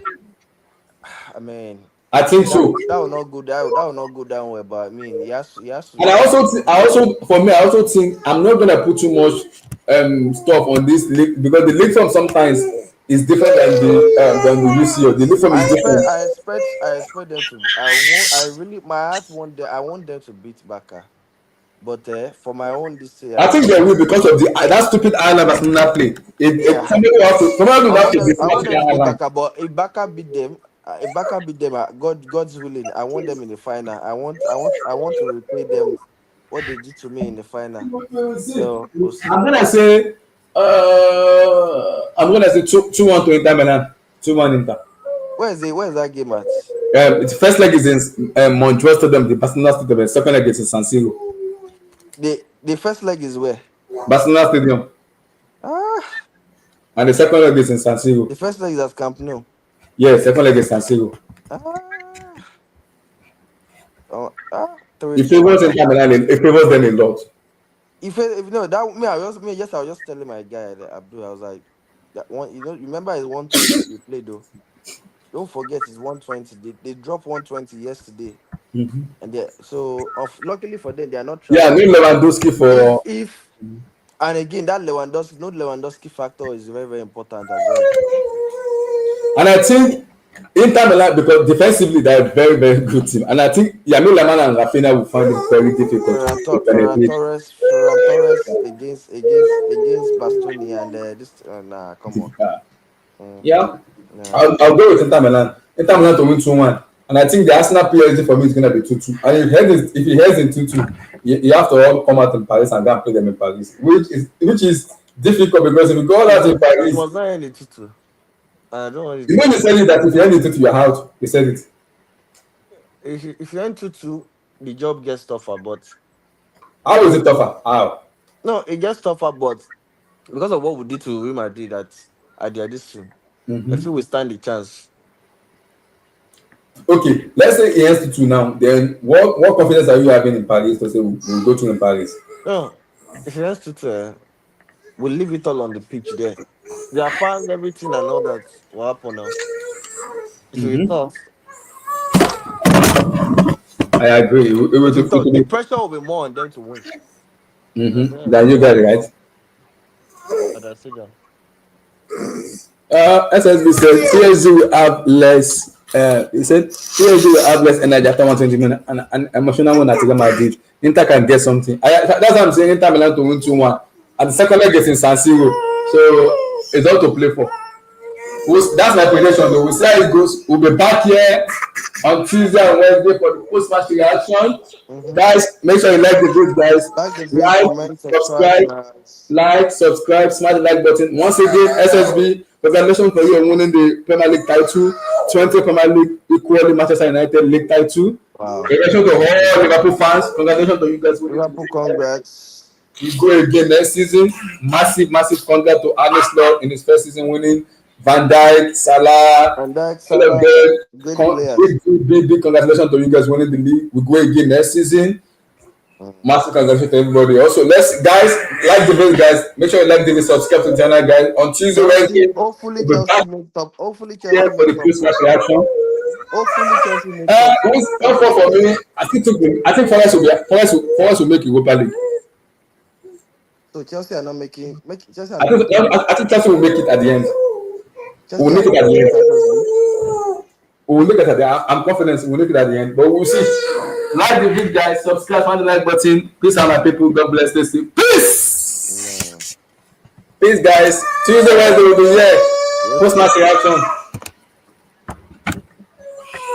I mean, I think that so. that will not go that will not go down well. But I mean, he has to And for me, I also think I'm not gonna put too much stuff on this league because the league form sometimes is different than the UCL. The league form is different. I expect them to. I really, my heart want them. I want them to beat Barca. But for my own this year, I think they will because of that stupid Ireland Barcelona play. yeah, Somebody will have to be I want them to beat Ireland. Baka, but if Baka beat them, God's willing, I want them in the final. I want to repay them what they did to me in the final. So we'll see. I'm gonna say, I'm gonna say 2-1 to Inter Milan. 2-1 Inter. Where is that game at? The first leg is in Montreal Stadium, the Barcelona Stadium. The second leg is in San Siro. The first leg is where? Barcelona Stadium. And the second leg is in San Siro. The first leg is at Camp Nou. Yeah, second leg is San Siro. It favors Inter Milan. It favors them a lot. If no, that me, I was just telling my guy Abdul, I was like, that one, remember it's 120 we played though. Don't forget it's 120. They dropped 120 yesterday, and luckily for them, they are not trying. Yeah, no Lewandowski for if and again that Lewandowski factor is very, very important as well. And I think Inter Milan, because defensively they're a very, very good team, and I think Yamil Lamana and Rafinha will find it very difficult. Ferran Torres against Bastoni and this. Come on. Yeah. I'll go with Inter Milan. Inter Milan to win 2-1, and I think the Arsenal PSG for me is gonna be 2-2. And if he heads in 2-2, you have to all come out in Paris and go and play them in Paris, which is difficult because if you go all out in Paris, it was not any 2-2. I don't want you know they said it that if you end it 2-2, you're out. They said it. If you end 2-2, the job gets tougher. But how is it tougher? How? No, it gets tougher, but because of what we did to Real Madrid at the addition. I feel we stand the chance. Okay, let's say he ends 2-2 now. Then what confidence are you having in Paris to say we'll go to in Paris? No, if he ends 2-2, we'll leave it all on the pitch there. Their fans, everything and all that will happen now. It will be tough. I agree. The pressure will be more on them to win. Than you guys, right? SSB said PSG will have less. He said PSG will have less energy after 120 minutes and emotional win at Real Madrid. Inter can get something. That's what I'm saying. Inter Milan to win 2-1, and the second leg is in San Siro, so it's all to play for. That's my prediction. Though we'll see how it goes. We'll be back here on Tuesday and Wednesday for the post-match reaction. Guys, make sure you like the video, guys. Subscribe, smash the like button. Once again, SSB, congratulations for you on winning the Premier League title, 20 Premier League equally Manchester United League title. Wow. Congratulations to all Liverpool fans. Congratulations to you guys. Liverpool, congrats. We go again next season. Massive congrats to Arne Slot in his first season winning. Van Dijk, Salah, all of them. Big congratulations to you guys winning the league. We go again next season. Massive congratulations to everybody. Also, guys like the video, guys. Make sure you like the video, subscribe to the channel, guys. On Tuesday, Wednesday, hopefully Chelsea make top. Hopefully Chelsea for the Christmas reaction. Hopefully Chelsea make top. For me, I think for us will make Europa League. So Chelsea are not making. I think Chelsea will make it at the end. We'll make it at the end. We'll look at it. I'm confident we'll make it at the end, but we'll see. Like the video, guys. Subscribe, find the like button. Peace out, my people. God bless. Peace. Peace, guys. Tuesday, Wednesday, we'll be here. Post-match reaction.